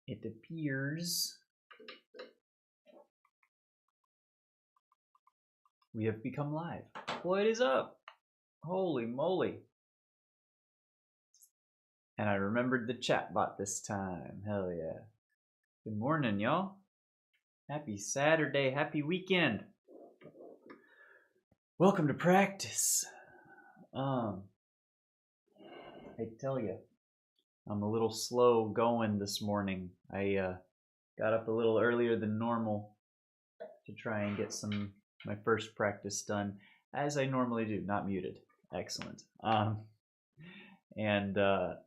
It appears we have become live. What is up? Holy moly. And I remembered the chat bot this time. Hell yeah. Good morning, y'all. Happy Saturday. Happy weekend. Welcome to practice. I tell you, I'm a little slow going this morning. I got up a little earlier than normal to try and get my first practice done, as I normally do. Not muted. Excellent. And for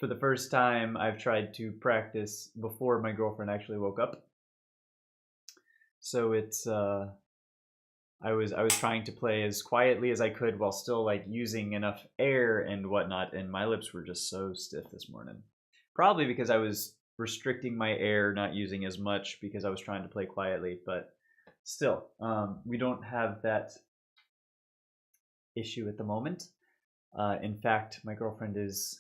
the first time, I've tried to practice before my girlfriend actually woke up. So it's I was trying to play as quietly as I could while still like using enough air and whatnot, and my lips were just so stiff this morning. Probably because I was restricting my air, not using as much because I was trying to play quietly, but still, we don't have that issue at the moment. In fact, my girlfriend is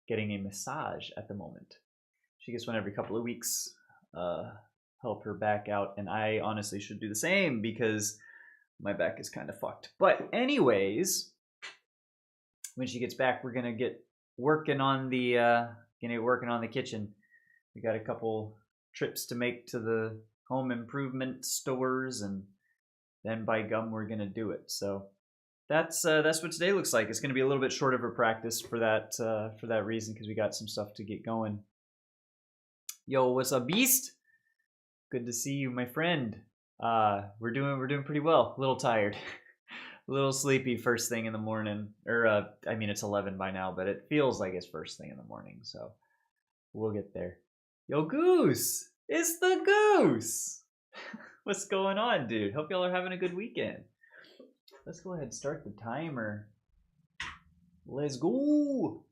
getting a massage at the moment. She gets one every couple of weeks. Help her back out, and I honestly should do the same because my back is kind of fucked. But anyways, when she gets back, we're gonna get working on the kitchen. We got a couple trips to make to the home improvement stores, and then by gum, we're gonna do it. So that's what today looks like. It's gonna be a little bit short of a practice for that reason, because we got some stuff to get going. Yo, what's up, Beast? Good to see you, my friend. We're doing pretty well. A little tired, a little sleepy first thing in the morning. Or I mean, it's 11 by now, but it feels like it's first thing in the morning. So we'll get there. Yo, Goose, it's the Goose. What's going on, dude? Hope y'all are having a good weekend. Let's go ahead and start the timer. Let's go.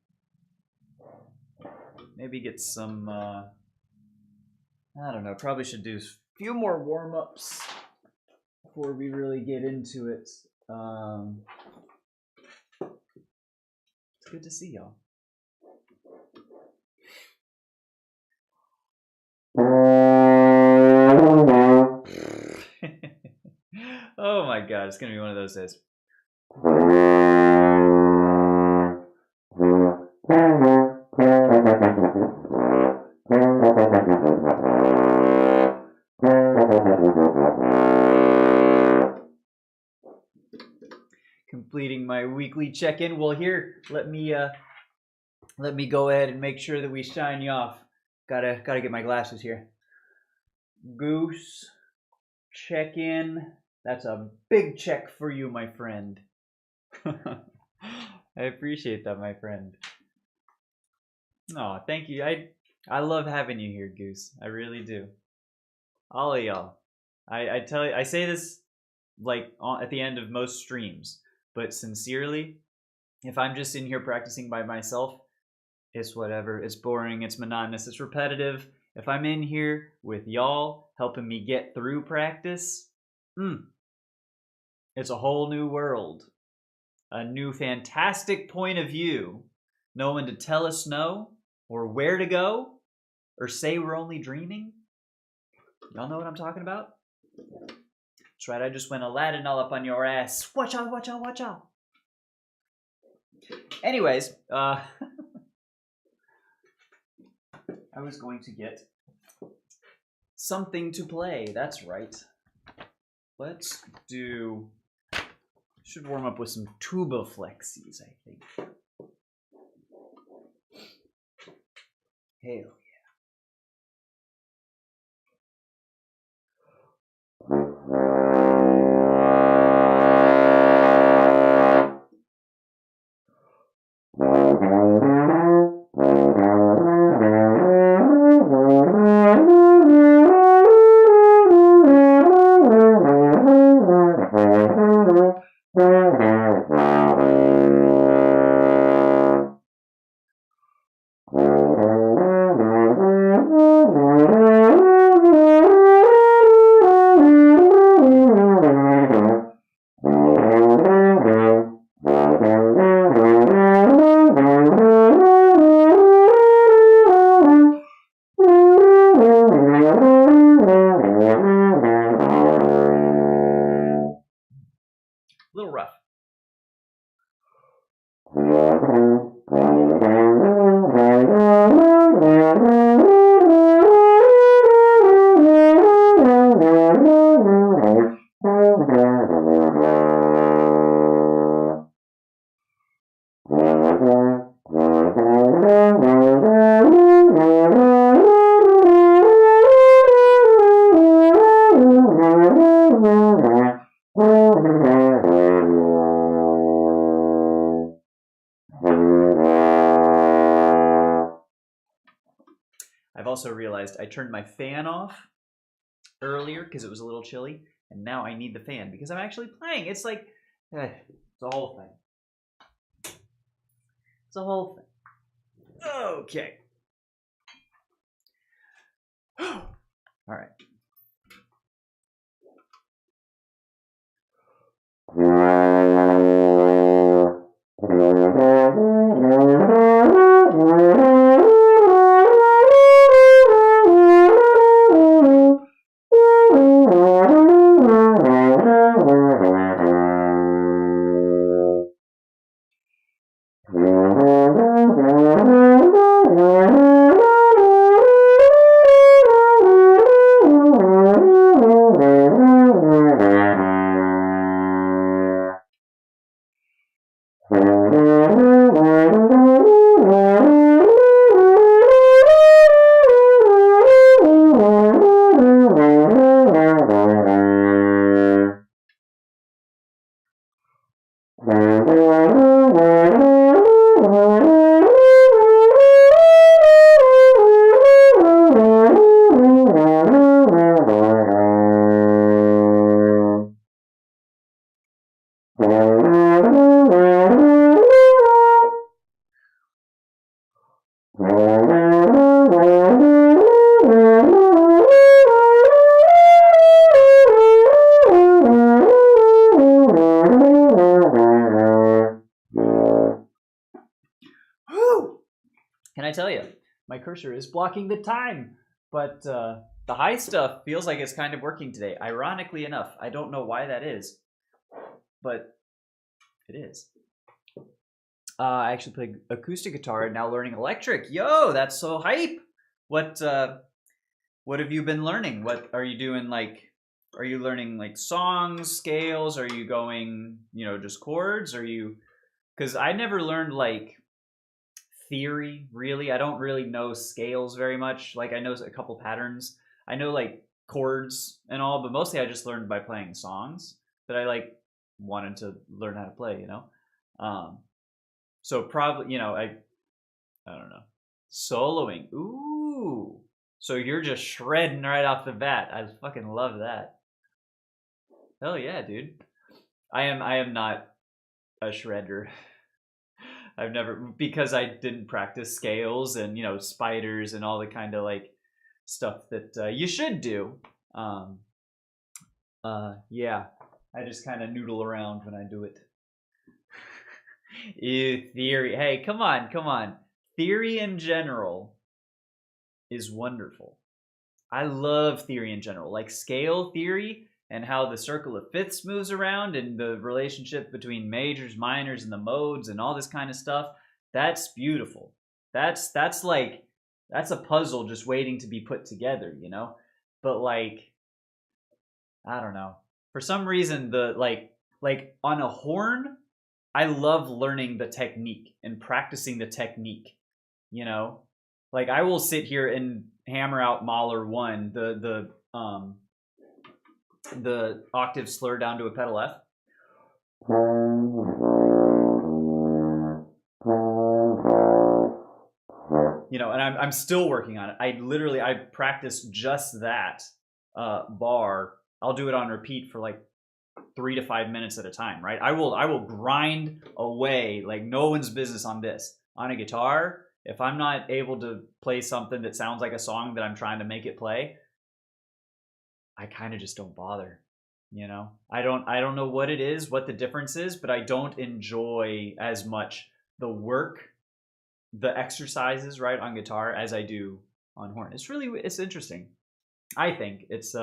Maybe get some. I don't know, probably should do a few more warm-ups before we really get into it. It's good to see y'all. Oh my god, it's going to be one of those days. Completing my weekly check-in. Well, here, let me go ahead and make sure that we shine you off. Gotta get my glasses here. Goose, check-in. That's a big check for you, my friend. I appreciate that, my friend. Oh, thank you. I love having you here, Goose. I really do. All of y'all. I tell you, I say this like at the end of most streams, but sincerely, if I'm just in here practicing by myself, it's whatever. It's boring, it's monotonous, it's repetitive. If I'm in here with y'all helping me get through practice, it's a whole new world. A new fantastic point of view. No one to tell us no, or where to go, or say we're only dreaming. Y'all know what I'm talking about? That's right, I just went Aladdin all up on your ass. Watch out, watch out, watch out. Anyways, I was going to get something to play. That's right. Let's do... Should warm up with some tuba flexies, I think. Hell realized I turned my fan off earlier because it was a little chilly, and now I need the fan because I'm actually playing. It's like, it's a whole thing. It's a whole thing. Okay. All right. Can I tell you, my cursor is blocking the time, but the high stuff feels like it's kind of working today. Ironically enough, I don't know why that is, but it is. I actually play acoustic guitar and now learning electric. Yo, that's so hype! What have you been learning? What are you doing? Like, are you learning like songs, scales? Are you going, just chords? Are you? Because I never learned like theory, really. I don't really know scales very much. Like, I know a couple patterns. I know like chords and all, but mostly I just learned by playing songs that I like wanted to learn how to play, So probably, I don't know. Soloing. Ooh. So you're just shredding right off the bat. I fucking love that. Hell yeah, dude. I am not a shredder. I've never, because I didn't practice scales and spiders and all the kind of like stuff that you should do. Yeah, I just kind of noodle around when I do it. Ew, theory. Hey, come on. Theory in general is wonderful. I love theory in general, like scale theory and how the circle of fifths moves around and the relationship between majors, minors, and the modes and all this kind of stuff. That's beautiful. That's a puzzle just waiting to be put together, But like, I don't know. For some reason, the like on a horn, I love learning the technique and practicing the technique, Like, I will sit here and hammer out Mahler 1, the octave slur down to a pedal F. And I'm still working on it. I practice just that bar. I'll do it on repeat for like 3 to 5 minutes at a time, right? I will grind away like no one's business on this. On a guitar, if I'm not able to play something that sounds like a song that I'm trying to make it play, I kind of just don't bother. I don't know what it is, what the difference is, but I don't enjoy as much the work, the exercises, right, on guitar as I do on horn. It's interesting. I think it's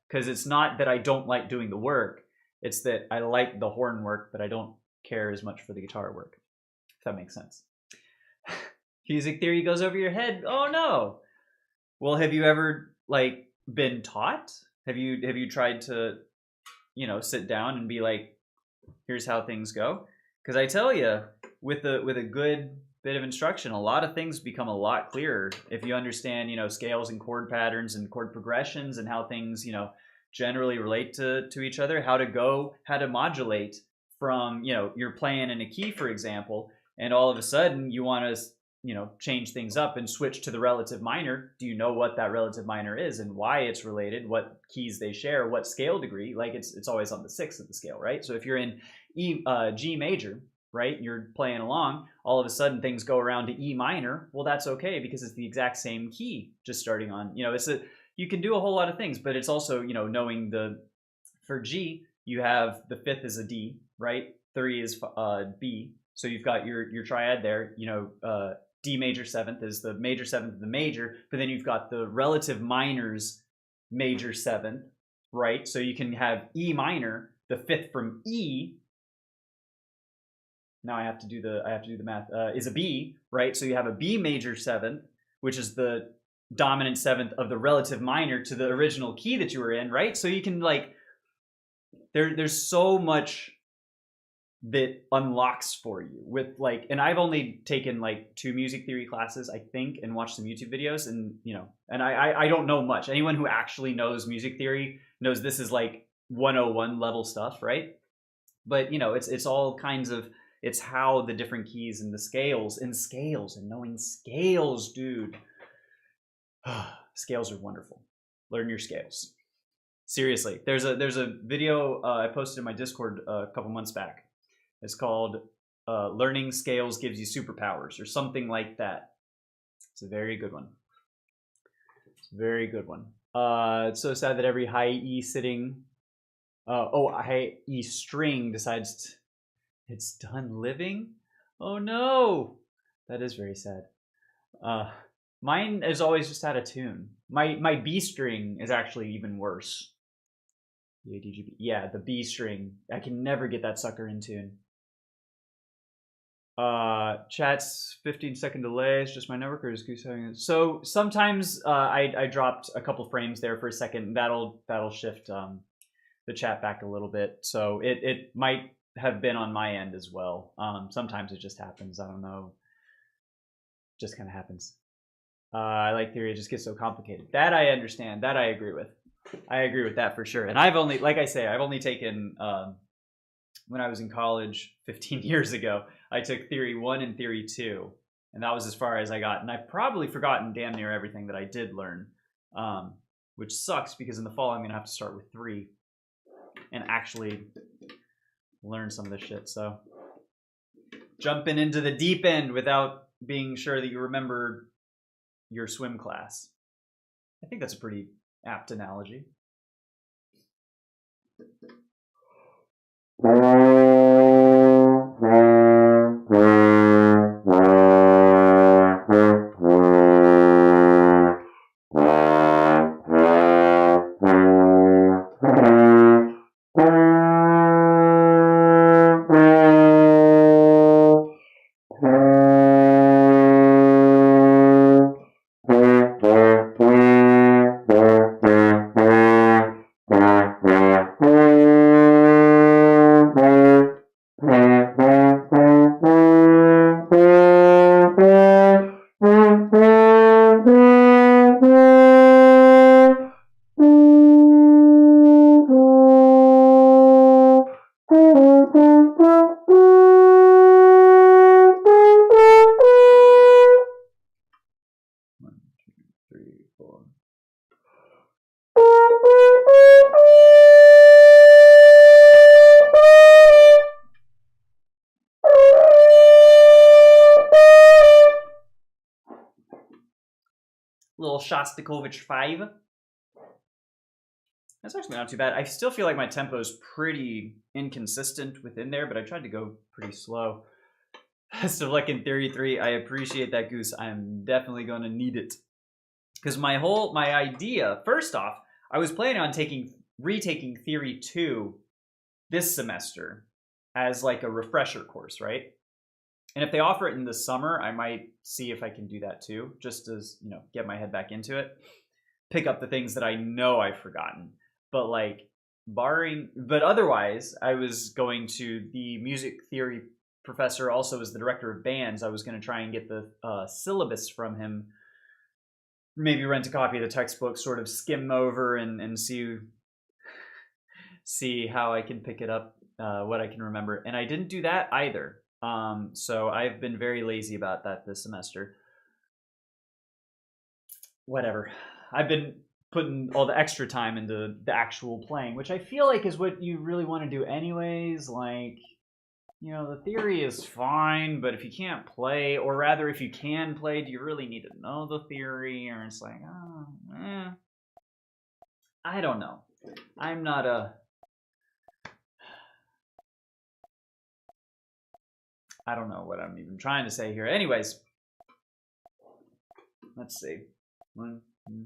because it's not that I don't like doing the work. It's that I like the horn work, but I don't care as much for the guitar work. If that makes sense. Music theory goes over your head. Oh no. Well, have you ever like been taught? Have you tried to, sit down and be like, here's how things go? Because I tell you, with a good bit of instruction, a lot of things become a lot clearer if you understand, scales and chord patterns and chord progressions and how things, generally relate to each other, how to modulate from, you're playing in a key, for example, and all of a sudden you want to change things up and switch to the relative minor, do you know what that relative minor is and why it's related, what keys they share, what scale degree? Like it's always on the sixth of the scale, right? So if you're in G major, right, and you're playing along, all of a sudden things go around to E minor. Well, that's okay because it's the exact same key, just starting on, you can do a whole lot of things, but it's also, knowing for G, you have the fifth is a D, right? 3 is B. So you've got your triad there, D major seventh is the major seventh of the major, but then you've got the relative minors major seventh, right? So you can have E minor, the fifth from E. Now I have to do the math. Is a B, right? So you have a B major seventh, which is the dominant seventh of the relative minor to the original key that you were in, right? So you can there's so much that unlocks for you with and I've only taken 2 music theory classes, I think, and watched some YouTube videos, and and I don't know much. Anyone who actually knows music theory knows this is 101 level stuff, right? But it's all kinds of, it's how the different keys and the scales and knowing scales, dude. Scales are wonderful. Learn your scales. Seriously, there's a video I posted in my Discord a couple months back. It's called "Learning Scales Gives You Superpowers" or something like that. It's a very good one. It's a very good one. It's so sad that every high E sitting, high E string decides it's done living. Oh no, that is very sad. Mine is always just out of tune. My B string is actually even worse. Yeah, the B string. I can never get that sucker in tune. Chat's 15-second delay. It's just my network, or is Goose having it? So sometimes I dropped a couple frames there for a second. That'll shift the chat back a little bit. So it might have been on my end as well. Sometimes it just happens. I don't know. Just kind of happens. I like theory. It just gets so complicated. That I understand. That I agree with. I agree with that for sure. And I've only, like I say, I've only taken, when I was in college 15 years ago, I took Theory 1 and Theory 2. And that was as far as I got. And I've probably forgotten damn near everything that I did learn, which sucks because in the fall I'm going to have to start with 3 and actually learn some of this shit. So jumping into the deep end without being sure that you remember your swim class. I think that's a pretty apt analogy. Little Shostakovich 5. That's actually not too bad. I still feel like my tempo is pretty inconsistent within there, but I tried to go pretty slow. Best of luck in Theory 3. I appreciate that, Goose. I'm definitely going to need it. Because my idea, first off, I was planning on retaking Theory 2 this semester as like a refresher course, right? And if they offer it in the summer, I might see if I can do that too, just as, get my head back into it. Pick up the things that I know I've forgotten. But but otherwise, I was going to, the music theory professor also is the director of bands. I was going to try and get the syllabus from him, maybe rent a copy of the textbook, sort of skim over and see how I can pick it up, what I can remember. And I didn't do that either. So I've been very lazy about that this semester. Whatever. I've been putting all the extra time into the actual playing, which I feel like is what you really want to do anyways. Like, you know, the theory is fine, but if you can't play, or rather if you can play, do you really need to know the theory? Or it's like, I don't know. I'm not a... I don't know what I'm even trying to say here. Anyways, let's see. One, two.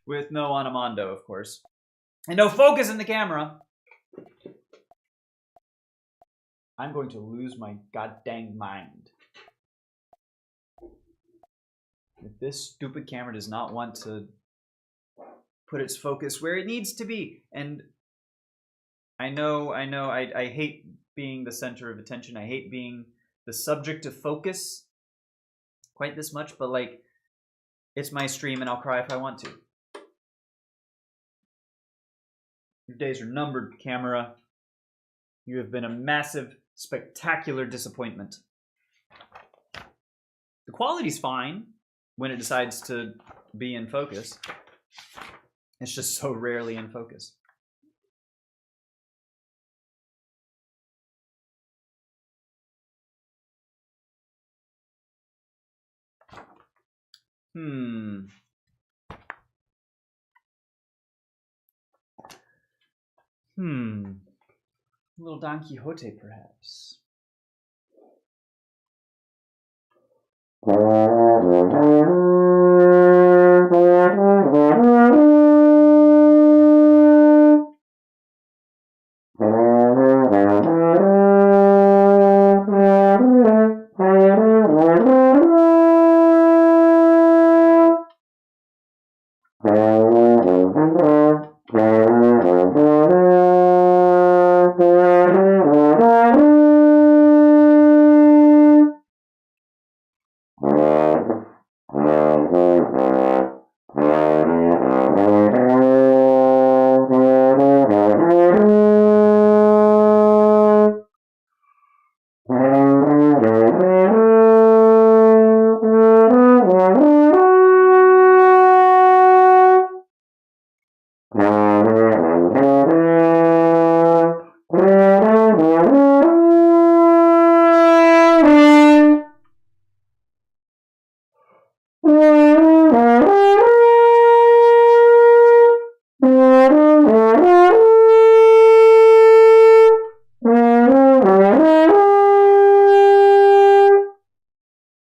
With no onomando, of course. And no focus in the camera. I'm going to lose my goddamn mind. If this stupid camera does not want to put its focus where it needs to be. And I know, I hate being the center of attention. I hate being the subject of focus quite this much, but like, it's my stream and I'll cry if I want to. Your days are numbered, camera. You have been a massive, spectacular disappointment. The quality's fine when it decides to be in focus. It's just so rarely in focus. A little Don Quixote, perhaps.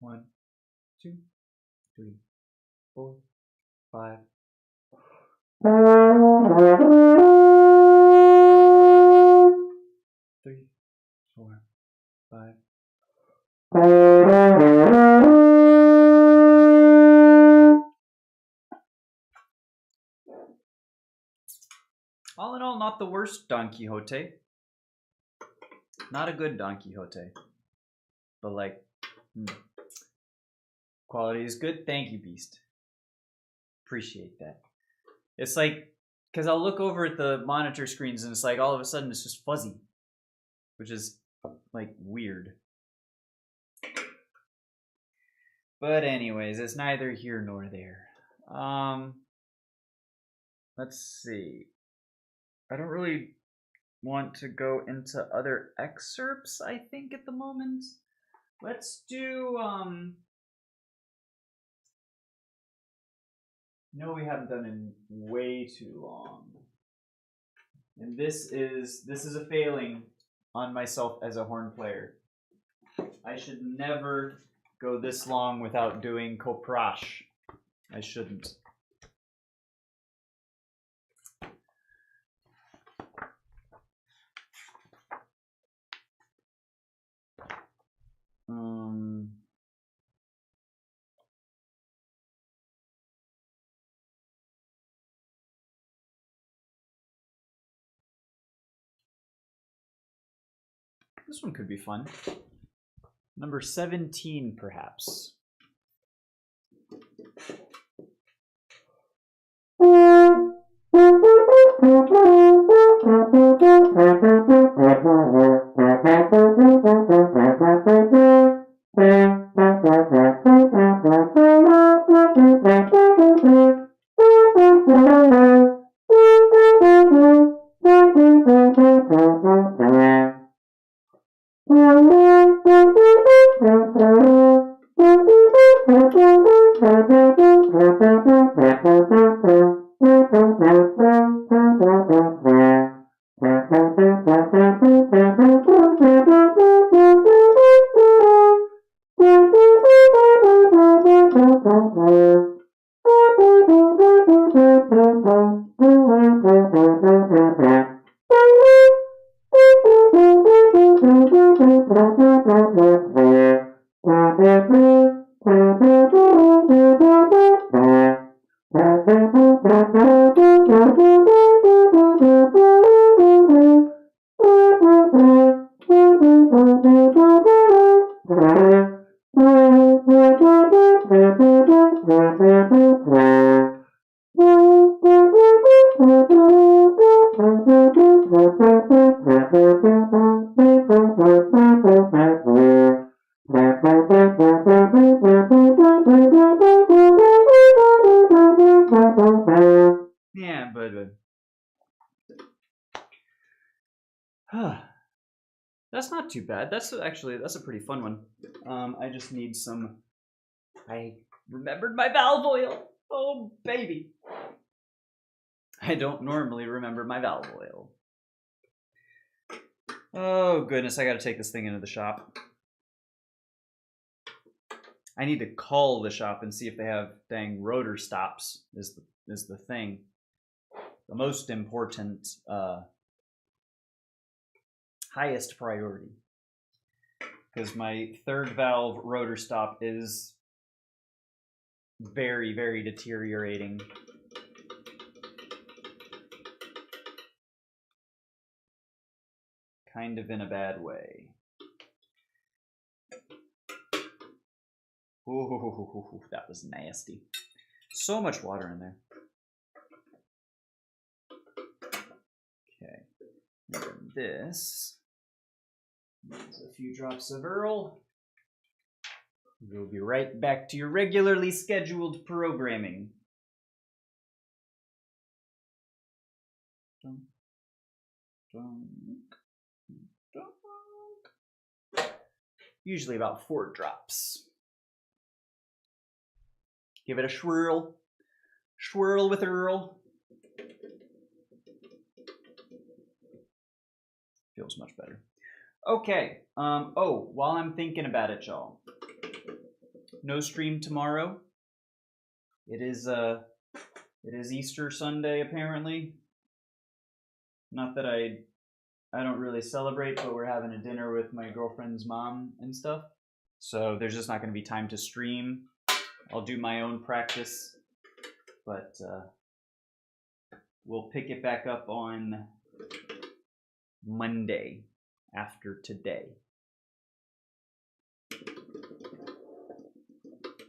One, two, three, 4, 5. Three, 4, 5. All in all, not the worst Don Quixote. Not a good Don Quixote. But like, quality is good. Thank you, Beast. Appreciate that. It's like, because I'll look over at the monitor screens and it's like all of a sudden it's just fuzzy, which is like weird. But anyways, it's neither here nor there. Let's see. I don't really want to go into other excerpts, I think, at the moment. Let's do, no, we haven't done in way too long. And this is a failing on myself as a horn player. I should never go this long without doing koprash. I shouldn't. This one could be fun. Number 17, perhaps. Yeah, but that's not too bad. That's a pretty fun one. I just need some. I remembered my valve oil. Oh baby. I don't normally remember my valve oil. Oh goodness, I gotta take this thing into the shop. I need to call the shop and see if they have dang rotor stops is the thing. The most important, highest priority. Because my third valve rotor stop is very, very deteriorating. Kind of in a bad way. Ooh, that was nasty. So much water in there. Okay, and then this is a few drops of Earl. You'll be right back to your regularly scheduled programming. Dun, dun, dun. Usually about 4 drops. Give it a swirl. Swirl with Earl. Feels much better. Okay. Oh, while I'm thinking about it, y'all. No stream tomorrow. It is Easter Sunday apparently. Not that I don't really celebrate, but we're having a dinner with my girlfriend's mom and stuff. So there's just not going to be time to stream. I'll do my own practice, but we'll pick it back up on Monday after today.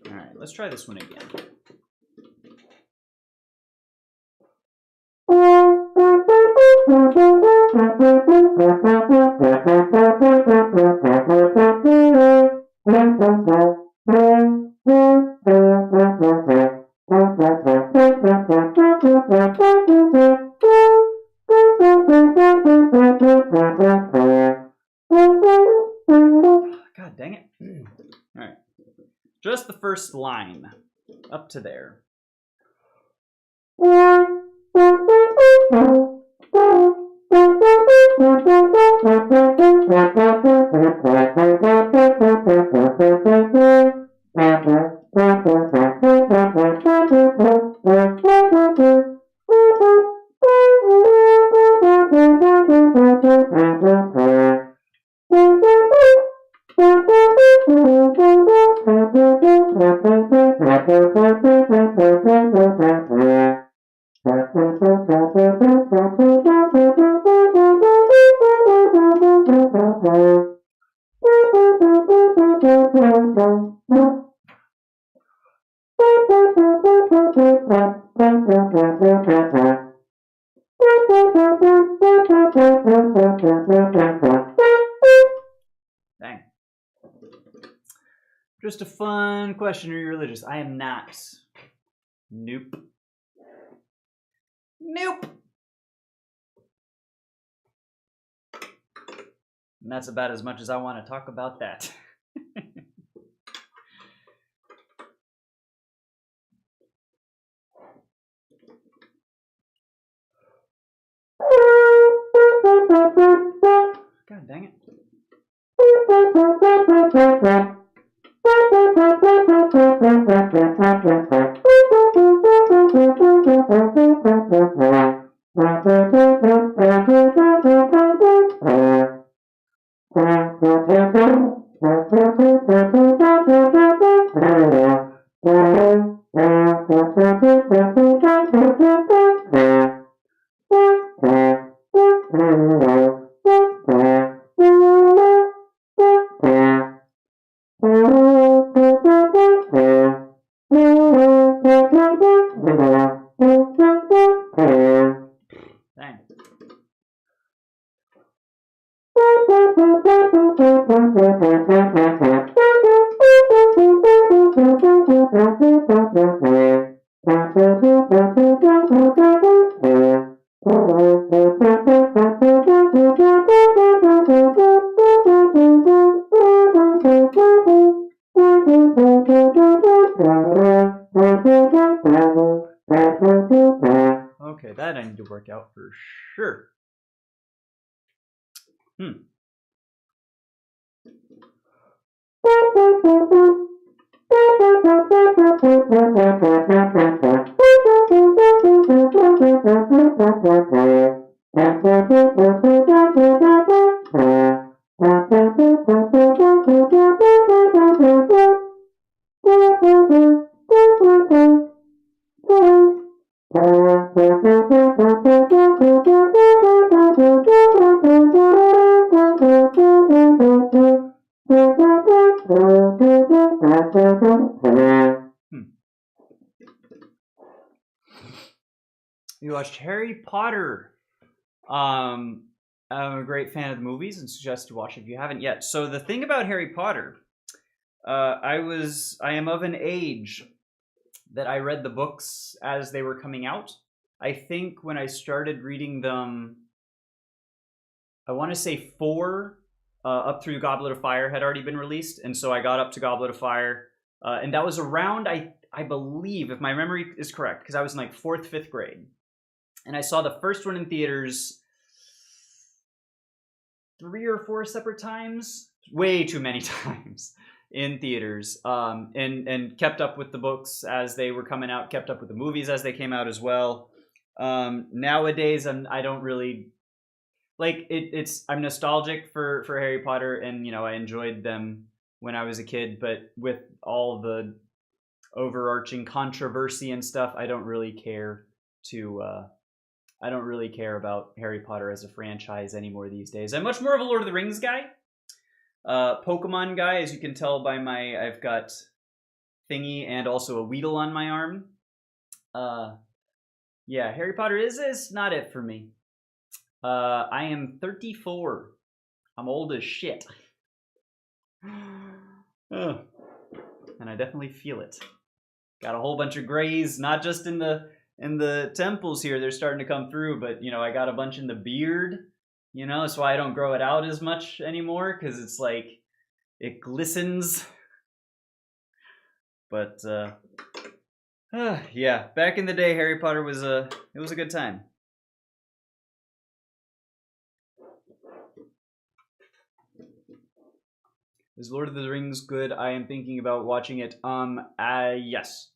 All right, let's try this one again. God dang it. All right. Just the first line up to there. Dang. Just a fun question. Are you religious? I am not. Nope. Nope. And that's about as much as I want to talk about that. God dang it. Dang. Okay, that I need to work out for sure. You watched Harry Potter. I'm a great fan of the movies and suggest you watch it if you haven't yet. So the thing about Harry Potter, I am of an age that I read the books as they were coming out. I think when I started reading them, I want to say 4 up through Goblet of Fire had already been released, and so I got up to Goblet of Fire, and that was around, I believe, if my memory is correct, because I was in like 4th, 5th grade, and I saw the first one in theaters 3 or 4 separate times, way too many times in theaters, and kept up with the books as they were coming out, kept up with the movies as they came out as well. Nowadays, I don't really like it. I'm nostalgic for Harry Potter, and you know I enjoyed them when I was a kid. But with all the overarching controversy and stuff, I don't really care about Harry Potter as a franchise anymore these days. I'm much more of a Lord of the Rings guy, Pokemon guy, as you can tell by I've got Thingy and also a Weedle on my arm. Yeah, Harry Potter is not it for me. I am 34. I'm old as shit. And I definitely feel it. Got a whole bunch of grays, not just in the temples here, they're starting to come through, but you know, I got a bunch in the beard, you know, so I don't grow it out as much anymore because it's like it glistens. But yeah, back in the day, Harry Potter was it was a good time. Is Lord of the Rings good? I am thinking about watching it. Yes.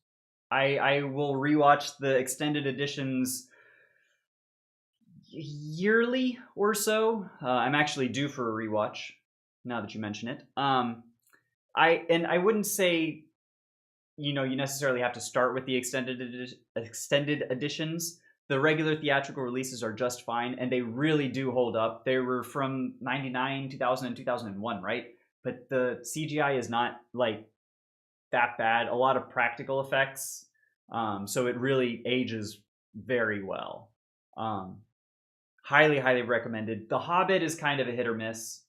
I will rewatch the extended editions yearly or so. I'm actually due for a rewatch now that you mention it. I wouldn't say you necessarily have to start with the extended editions. The regular theatrical releases are just fine, and they really do hold up. They were from 99, 2000, and 2001, right? But the CGI is not like that bad. A lot of practical effects, so it really ages very well. Highly, highly recommended. The Hobbit is kind of a hit or miss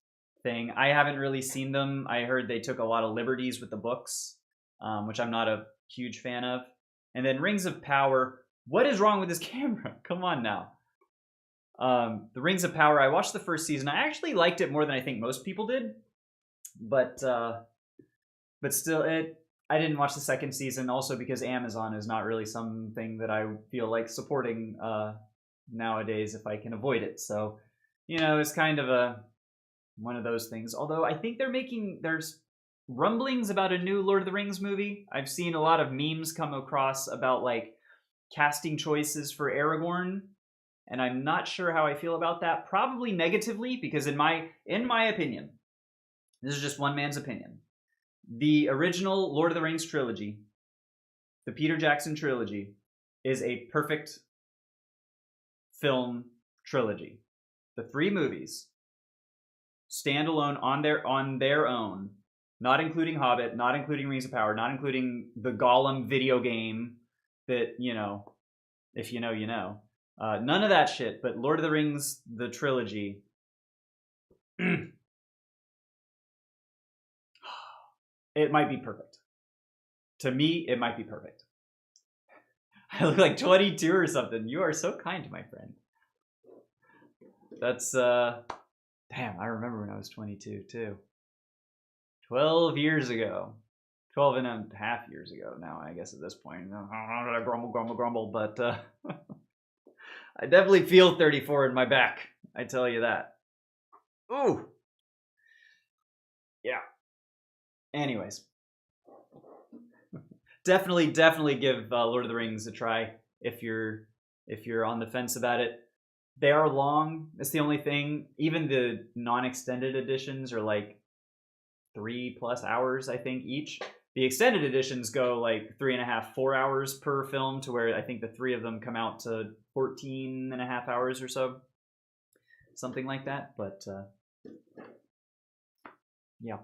thing. I haven't really seen them. I heard they took a lot of liberties with the books, which I'm not a huge fan of. And then Rings of Power. What is wrong with this camera? Come on now. The Rings of Power, I watched the first season. I actually liked it more than I think most people did. But still, I didn't watch the second season, also because Amazon is not really something that I feel like supporting nowadays if I can avoid it. So, it's kind of one of those things. Although I think there's rumblings about a new Lord of the Rings movie. I've seen a lot of memes come across about like casting choices for Aragorn, and I'm not sure how I feel about that. Probably negatively, because in my opinion, this is just one man's opinion, the original Lord of the Rings trilogy, the Peter Jackson trilogy, is a perfect film trilogy. The 3 movies stand alone on their own, not including Hobbit, not including Rings of Power, not including the Gollum video game that, if you know, you know. None of that shit, but Lord of the Rings, the trilogy. It might be perfect. To me, it might be perfect. I look like 22 or something. You are so kind, my friend. That's, damn, I remember when I was 22, too. 12 years ago. 12 and a half years ago now, I guess, at this point. I grumble, but I definitely feel 34 in my back. I tell you that. Ooh. Yeah. Anyways. Definitely give Lord of the Rings a try if you're on the fence about it. They are long. That's the only thing. Even the non-extended editions are like 3+ hours, I think, each. The extended editions go like 3.5, 4 hours per film, to where I think the 3 of them come out to 14.5 hours or so. Something like that. But yeah.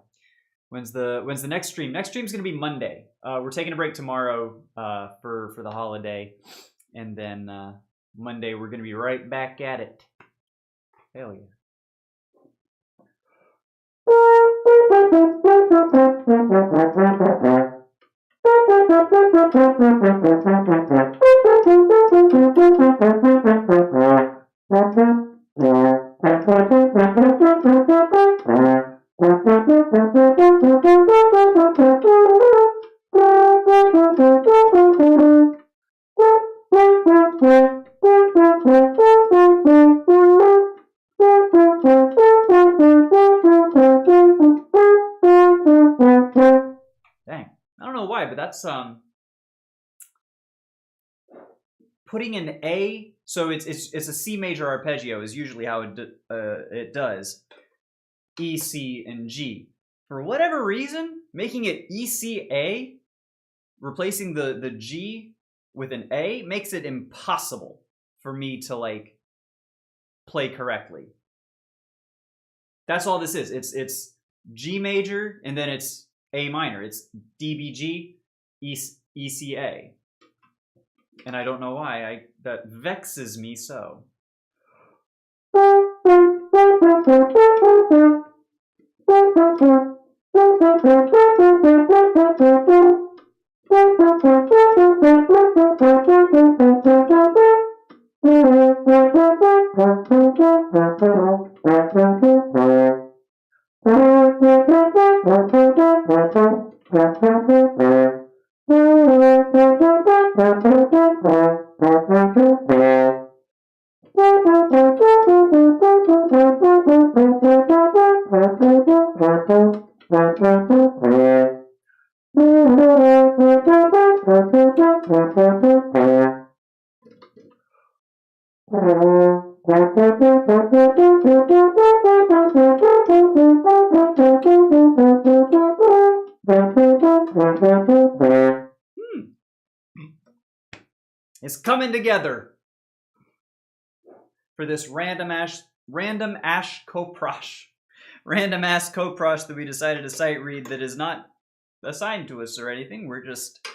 When's the next stream? Next stream's gonna be Monday. We're taking a break tomorrow for the holiday, and then Monday we're gonna be right back at it. Hell yeah. Dang, I don't know why, but that's putting an A. So it's a C major arpeggio is usually how it does. E, C, and G. For whatever reason, making it E, C, A, replacing the G with an A, makes it impossible for me to like play correctly. That's all this is. It's G major, and then it's A minor. It's D, B, G, E, C, A. And I don't know why. That vexes me so. It's coming together for this random ash coprosh that we decided to sight read that is not assigned to us or anything. We're just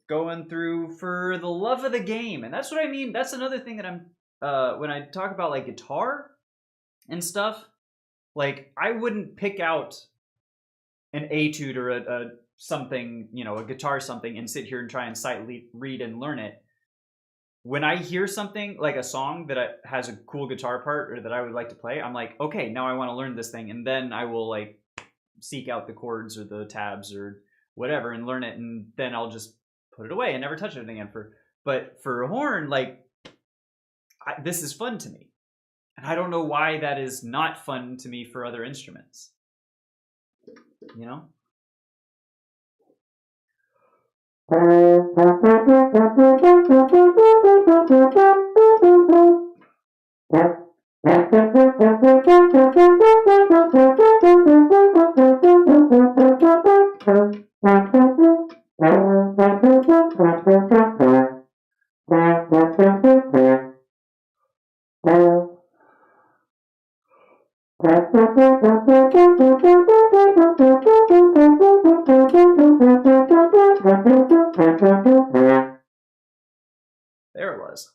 going through for the love of the game, and that's what I mean. That's another thing that I'm when I talk about like guitar and stuff. Like I wouldn't pick out an etude or a something, you know, a guitar something, and sit here and try and sight read and learn it. When I hear something like a song that has a cool guitar part or that I would like to play, I'm like, okay, now I want to learn this thing, and then I will like seek out the chords or the tabs or whatever and learn it, and then I'll just put it away and never touch it again. But for a horn, like this is fun to me, and I don't know why that is not fun to me for other instruments. You know. There it was.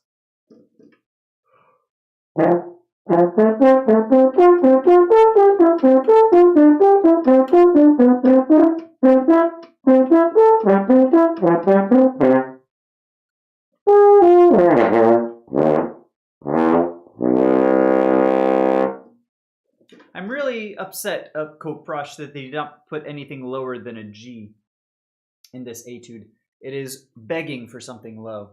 I'm really upset of Koprosh that they did not put anything lower than a G in this etude. It is begging for something low.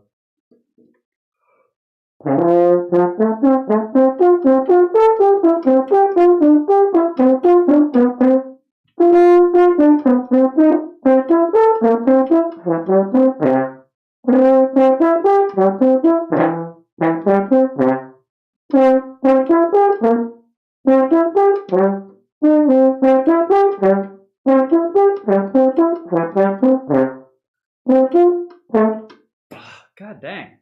God dang.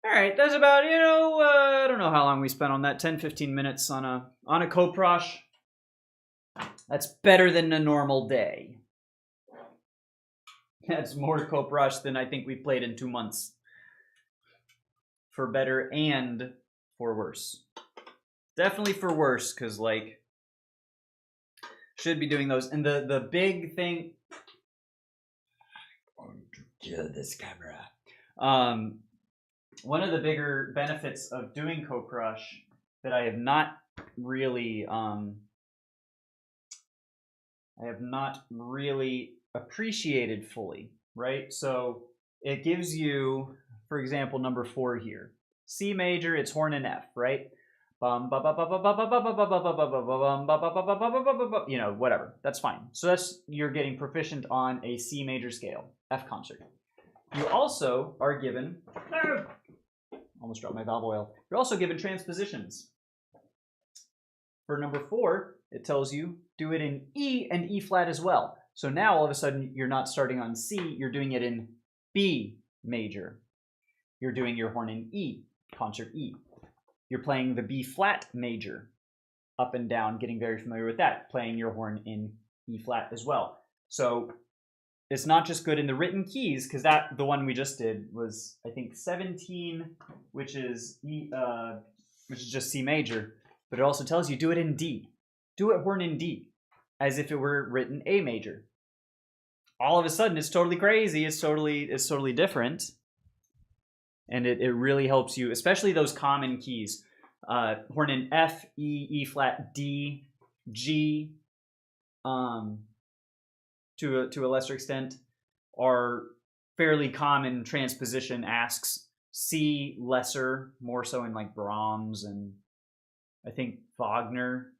Alright, that's about, I don't know how long we spent on that. 10-15 minutes on a Koprosh. That's better than a normal day. That's more Koprosh than I think we've played in 2 months. For better and for worse. Definitely for worse, because, like, should be doing those. And the big thing... I'm going to kill this camera. One of the bigger benefits of doing Koprosh that I have not really appreciated fully, right? So it gives you, for example, number 4 here. C major, it's horn and F, right? You know, whatever. That's fine. So that's, you're getting proficient on a C major scale, F concert. You also are given, almost dropped my valve oil. You're also given transpositions. For number 4, it tells you do it in E and E flat as well. So now all of a sudden you're not starting on C, you're doing it in B major. You're doing your horn in E, concert E. You're playing the B flat major, up and down, getting very familiar with that, playing your horn in E flat as well. So it's not just good in the written keys, because the one we just did was, I think, 17, which is just C major, but it also tells you do it in D. Do it horn in D, as if it were written A major. All of a sudden, it's totally crazy. It's totally different, and it really helps you, especially those common keys. Horn in F, E, E flat, D, G, to a lesser extent, are fairly common transposition asks. C, lesser, more so in like Brahms and I think Wagner,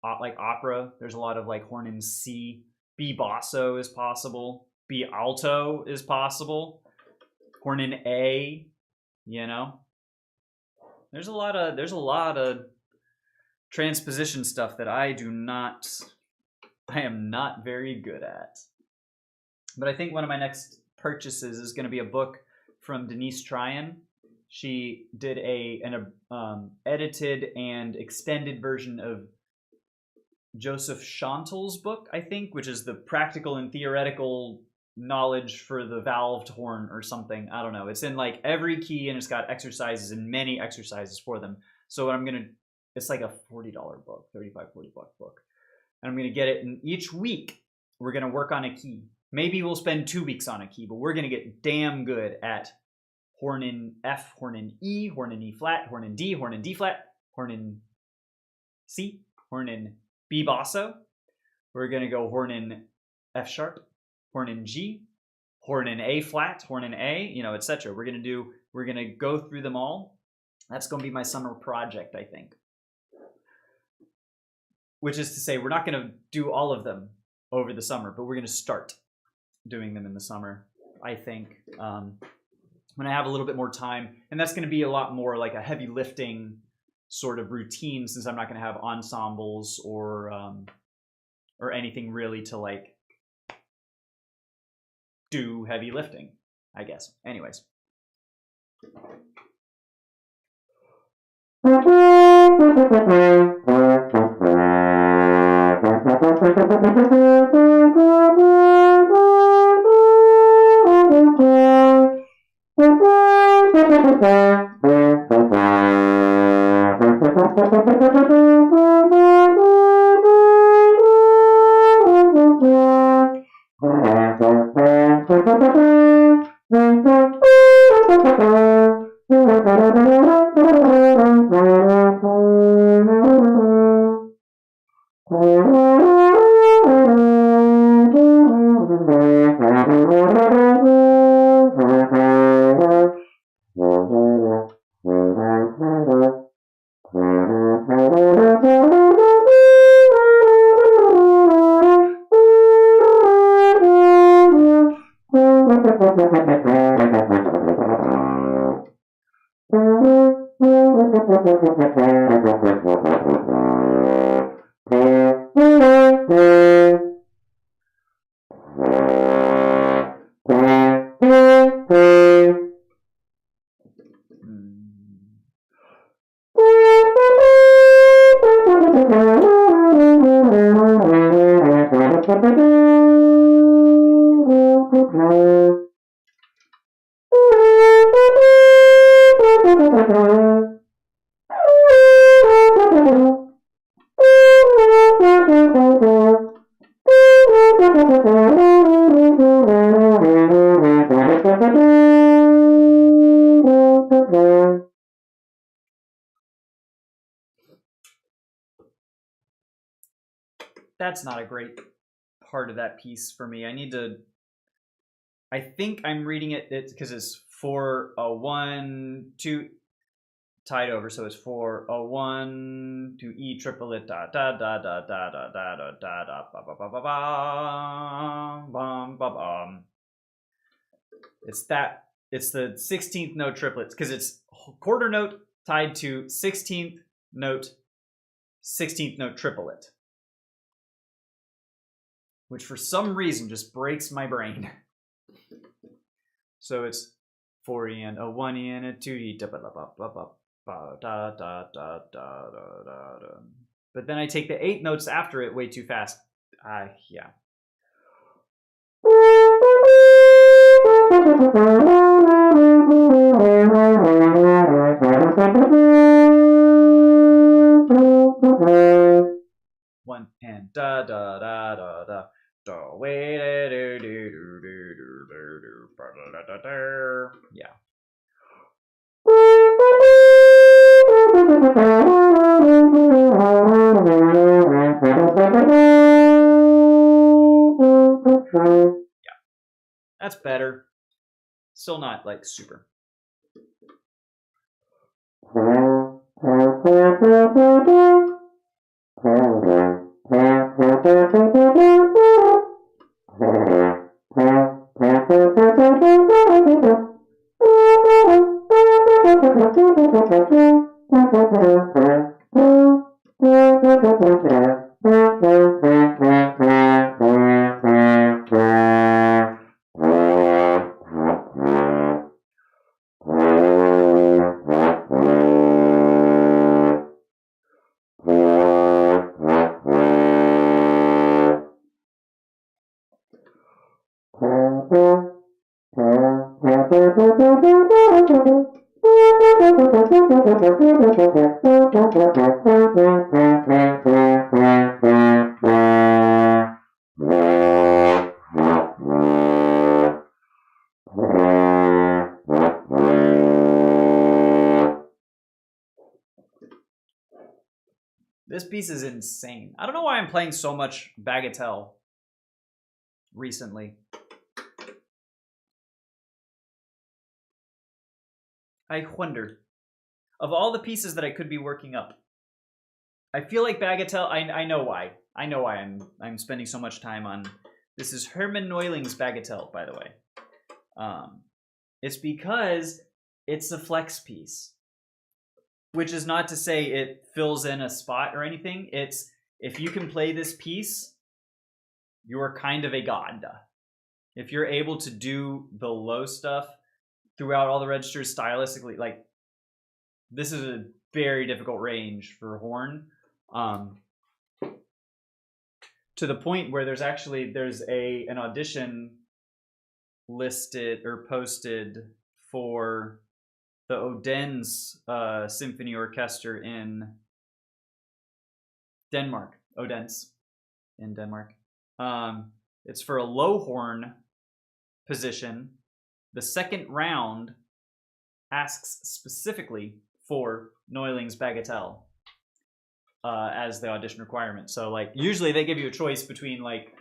like opera. There's a lot of like horn in C. B basso is possible. B alto is possible. Horn in A, you know. There's a lot of transposition stuff that I am not very good at. But I think one of my next purchases is going to be a book from Denise Tryon. She did an edited and extended version of Joseph Chantal's book, I think, which is the practical and theoretical knowledge for the valved horn or something. I don't know. It's in like every key, and it's got exercises and many exercises for them. So what it's like a $40 book, $35, $40 book. And I'm going to get it, and each week we're going to work on a key. Maybe we'll spend 2 weeks on a key, but we're going to get damn good at horn in F, horn in E, horn in E flat, horn in D, horn in D flat, horn in C, horn in B basso. We're going to go horn in F sharp, horn in G, horn in A flat, horn in A, etc. We're going to go through them all. That's going to be my summer project, I think. Which is to say, we're not going to do all of them over the summer, but we're going to start doing them in the summer, I think, when I have a little bit more time. And that's going to be a lot more like a heavy lifting sort of routine, since I'm not going to have ensembles or anything really to like do heavy lifting, I guess. Anyways. That's not a great part of that piece for me. I think I'm reading it because it's 4-1-2 tied over, so it's 4-1 to E triplet da da da da da da da da da da ba ba ba ba bam bam bam. It's the 16th note triplets, because it's quarter note tied to 16th note triplet, which for some reason just breaks my brain. So it's 4E and a 1E and a 2E da da da da da da da. But then I take the 8 notes after it way too fast. Yeah. One and da da da da da da way do do do do do do da da da. Yeah. Yeah, that's better. Still not like super. This piece is insane. I don't know why I'm playing so much Bagatelle recently. I wonder. Of all the pieces that I could be working up, I feel like Bagatelle. I know why. I know why I'm spending so much time on. This is Herman Neuling's Bagatelle, by the way. It's because it's a flex piece, which is not to say it fills in a spot or anything. It's if you can play this piece, you're kind of a god. If you're able to do the low stuff throughout all the registers stylistically, like this is a very difficult range for horn. To the point where there's an audition listed or posted for the Odense Symphony Orchestra in Denmark. Odense in Denmark. It's for a low horn position. The second round asks specifically for Neuling's Bagatelle as the audition requirement. So like usually they give you a choice between like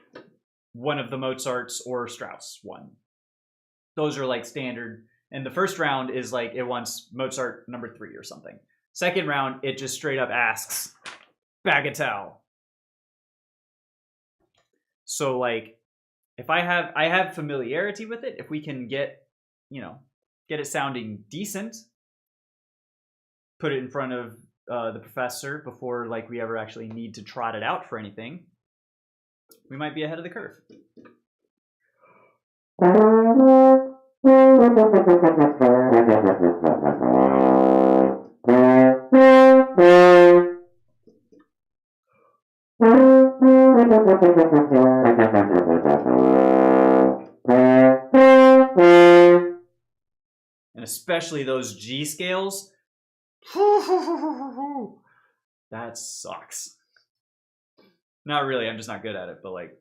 one of the Mozarts or Strauss one. Those are like standard. And the first round is like it wants Mozart number 3 or something. Second round, it just straight up asks Bagatelle. So like if I have familiarity with it, if we can get it sounding decent, put it in front of the professor before like we ever actually need to trot it out for anything, we might be ahead of the curve. And especially those G scales. That sucks. Not really, I'm just not good at it, but like.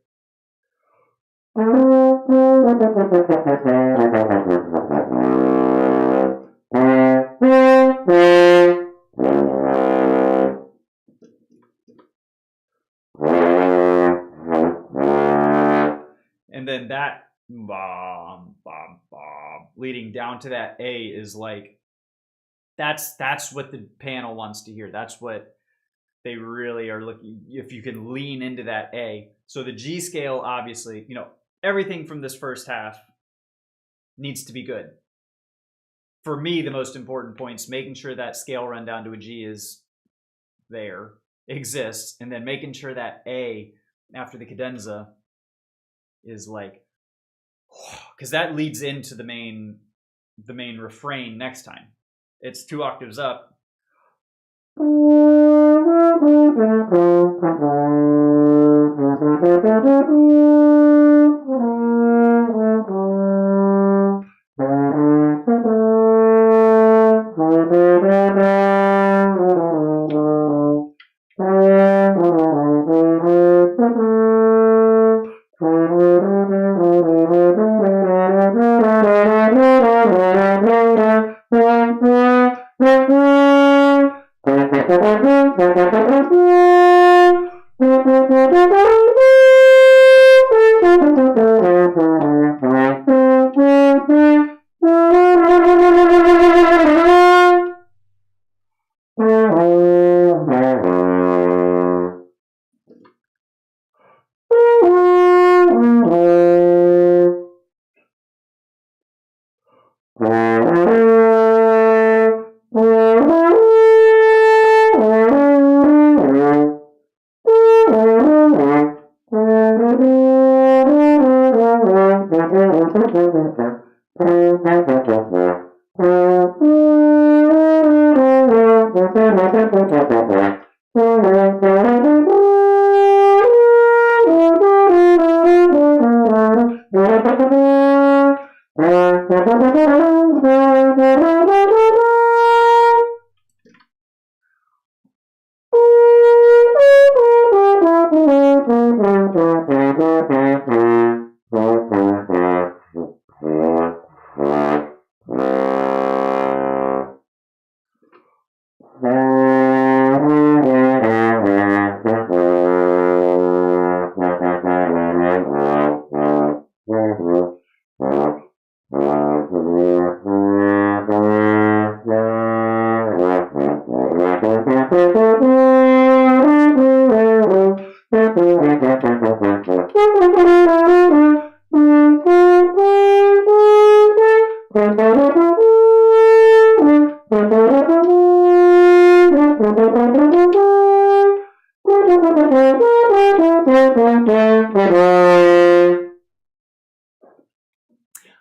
And then that bomb, leading down to that A is like, that's what the panel wants to hear. That's what they really are looking, if you can lean into that A. So the G scale, obviously, everything from this first half needs to be good. For me, the most important points, making sure that scale run down to a G is there, exists, and then making sure that A after the cadenza is like, because that leads into the main refrain next time. It's 2 octaves up.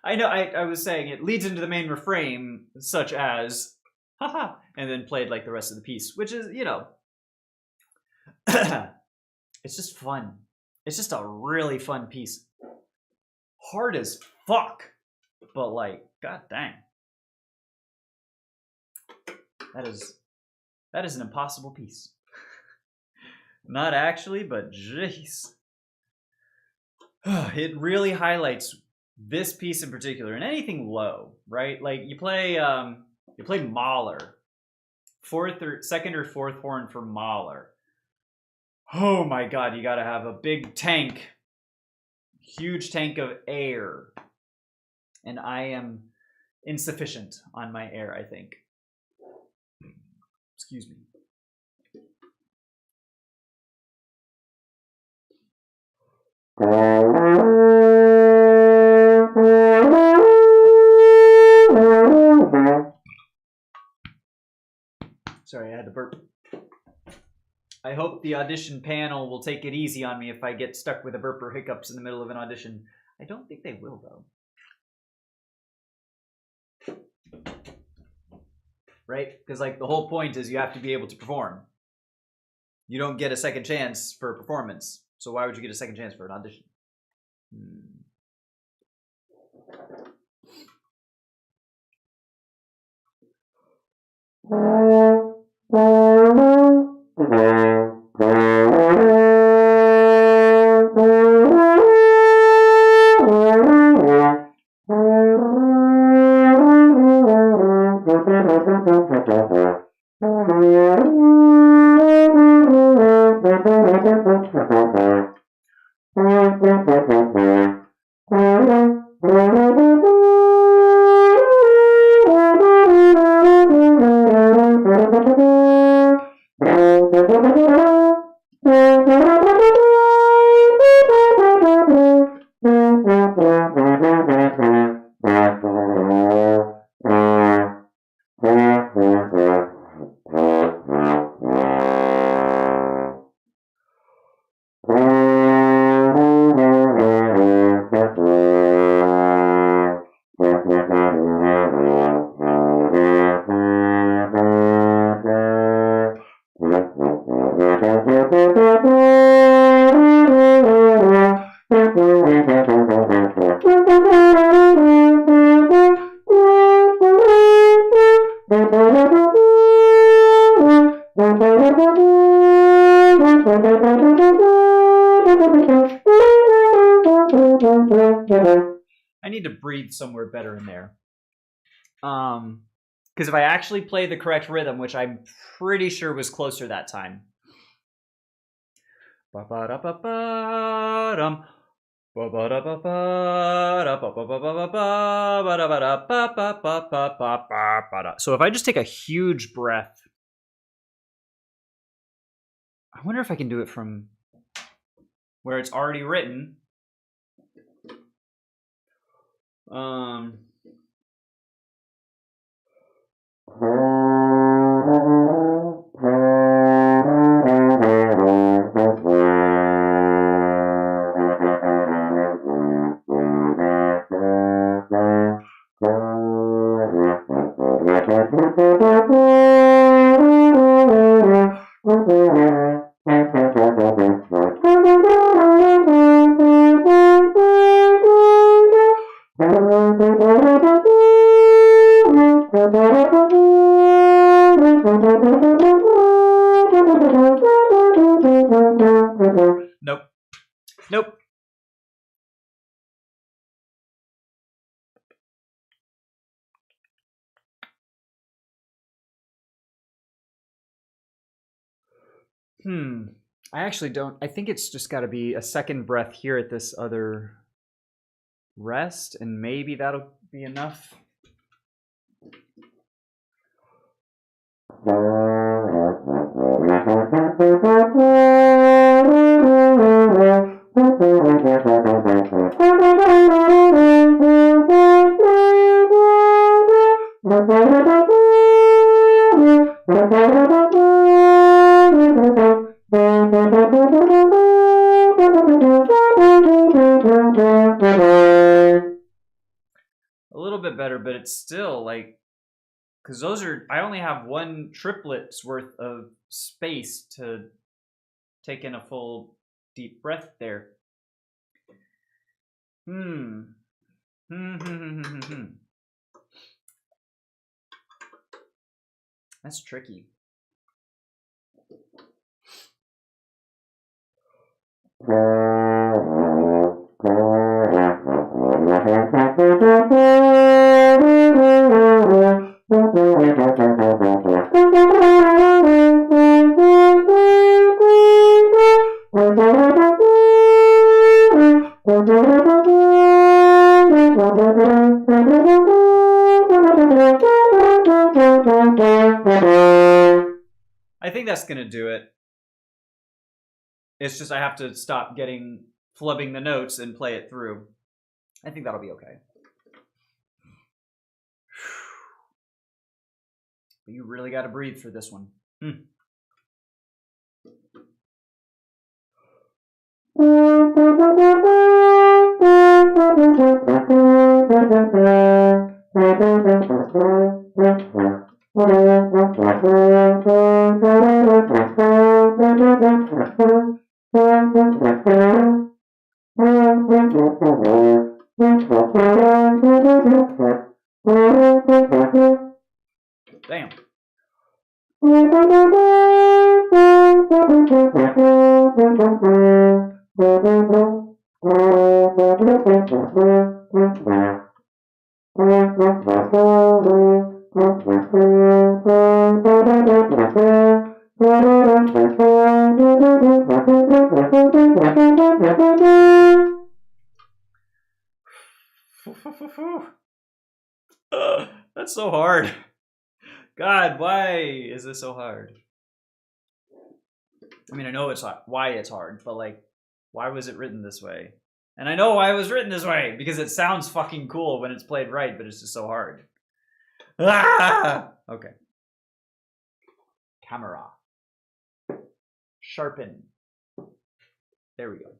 I know, I was saying it leads into the main refrain, such as, haha, and then played like the rest of the piece, which is, you know, it's just fun. It's just a really fun piece. Hard as fuck, but like, god dang. That is an impossible piece. Not actually, but jeez. It really highlights this piece in particular, and anything low, right? Like you play Mahler, second or fourth horn for Mahler. Oh my god, you gotta have a big tank, huge tank of air, and I am insufficient on my air, I think. Excuse me. Sorry, I had to burp. I hope the audition panel will take it easy on me if I get stuck with a burp or hiccups in the middle of an audition. I don't think they will, though. Right? Because like the whole point is you have to be able to perform. You don't get a second chance for a performance. So why would you get a second chance for an audition? I need to breathe somewhere better in there. Because if I actually play the correct rhythm, which I'm pretty sure was closer that time. So if I just take a huge breath, I wonder if I can do it from where it's already written. Nope. Nope. I actually don't. I think it's just got to be a second breath here at this other rest, and maybe that'll be enough. A little bit better, but it's still like, because those are, I only have one triplet's worth of space to take in a full deep breath there. That's tricky. I think that's gonna do it. It's just I have to stop flubbing the notes and play it through. I think that'll be okay. But you really got to breathe for this one. Damn. That's so hard. God, why is this so hard? I mean, I know it's why it's hard, but like, why was it written this way? And I know why it was written this way, because it sounds fucking cool when it's played right, but it's just so hard. Ah! Okay. Camera. Sharpen. There we go.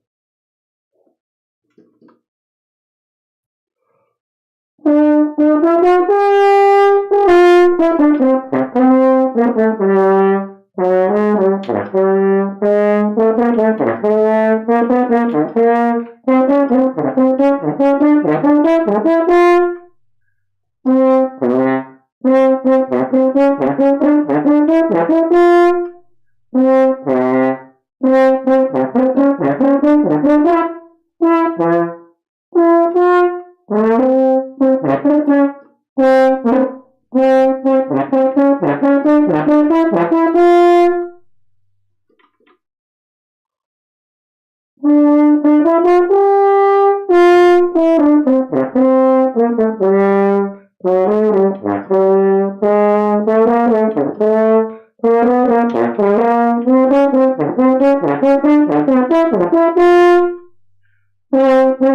Okay.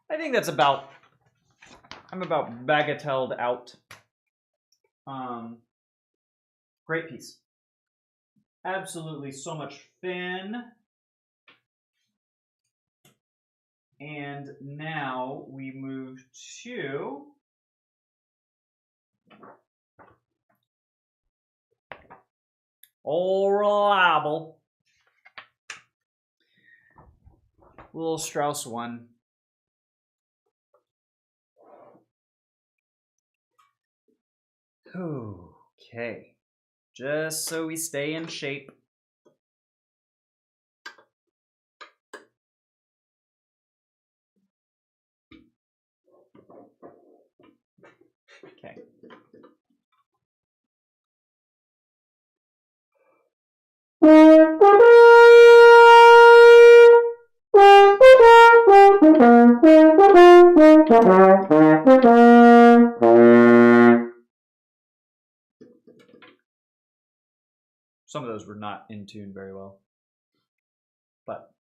I think that's about, I'm about bagatelled out. Great piece. Absolutely so much fun. And now we move to All Reliable. Little Strauss one. Okay. Just so we stay in shape. Okay. Some of those were not in tune very well. But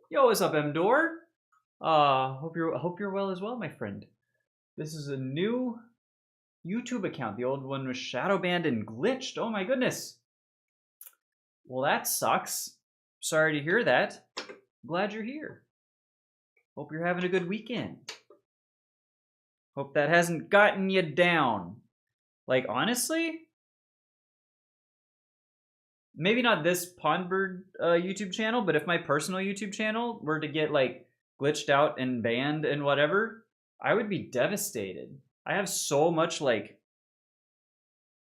yo, what's up, Mdor? Hope you're well as well, my friend. This is a new YouTube account. The old one was shadow banned and glitched. Oh my goodness. Well, that sucks. Sorry to hear that. Glad you're here. Hope you're having a good weekend. Hope that hasn't gotten you down. Like, honestly, maybe not this Pondbird YouTube channel, but if my personal YouTube channel were to get like glitched out and banned and whatever, I would be devastated. I have so much like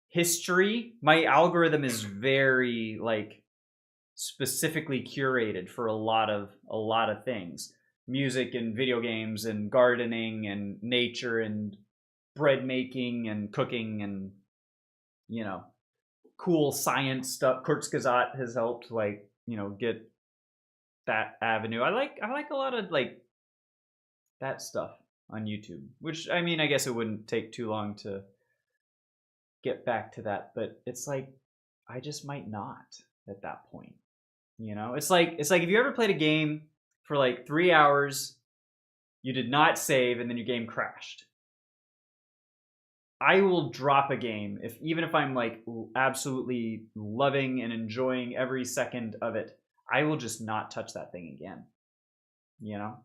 history. My algorithm is very like specifically curated for a lot of things. Music and video games and gardening and nature and bread making and cooking and, you know, cool science stuff. Kurzgesagt has helped, like, you know, get that avenue. I like a lot of like that stuff on YouTube, which, I mean, I guess it wouldn't take too long to get back to that, but it's like I just might not at that point. You know, it's like if you ever played a game for like 3 hours, you did not save, and then your game crashed. I will drop a game even if I'm like absolutely loving and enjoying every second of it. I will just not touch that thing again. You know?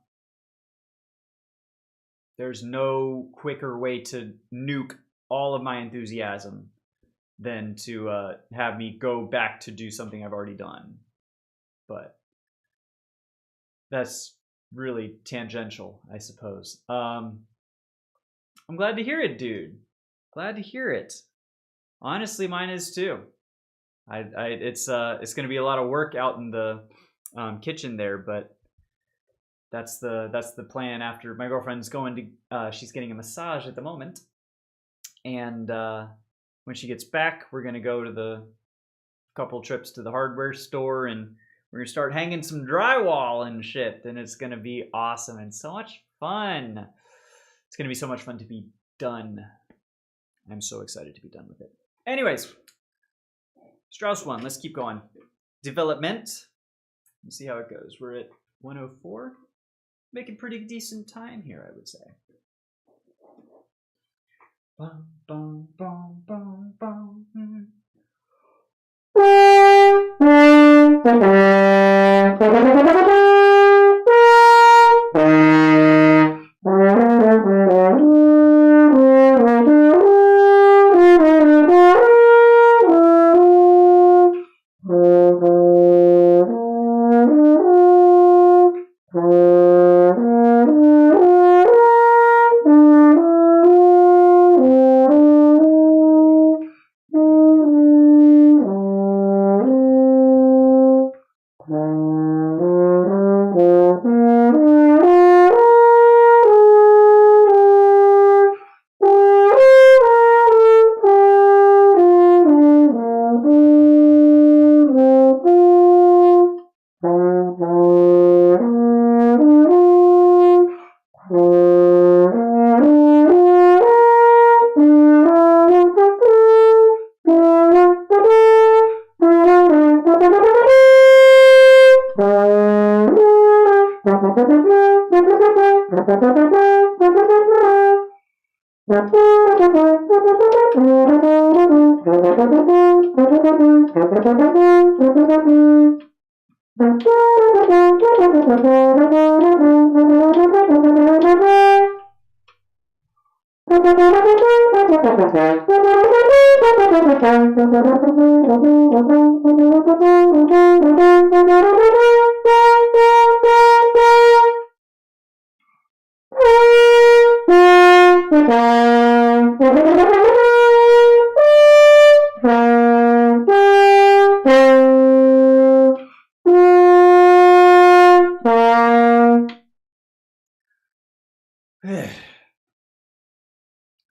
There's no quicker way to nuke all of my enthusiasm than to have me go back to do something I've already done. But that's really tangential, I suppose. I'm glad to hear it, dude. Glad to hear it. Honestly, mine is too. It's going to be a lot of work out in the kitchen there, but that's the plan. After my girlfriend's going to, she's getting a massage at the moment, and when she gets back, we're gonna go to the couple trips to the hardware store, and we're gonna start hanging some drywall and shit, and it's gonna be awesome and so much fun. It's gonna be so much fun to be done. I'm so excited to be done with it. Anyways, Strauss 1, let's keep going. Development. Let's see how it goes. We're at 104. Making pretty decent time here, I would say. Bum, bum, bum, bum, bum.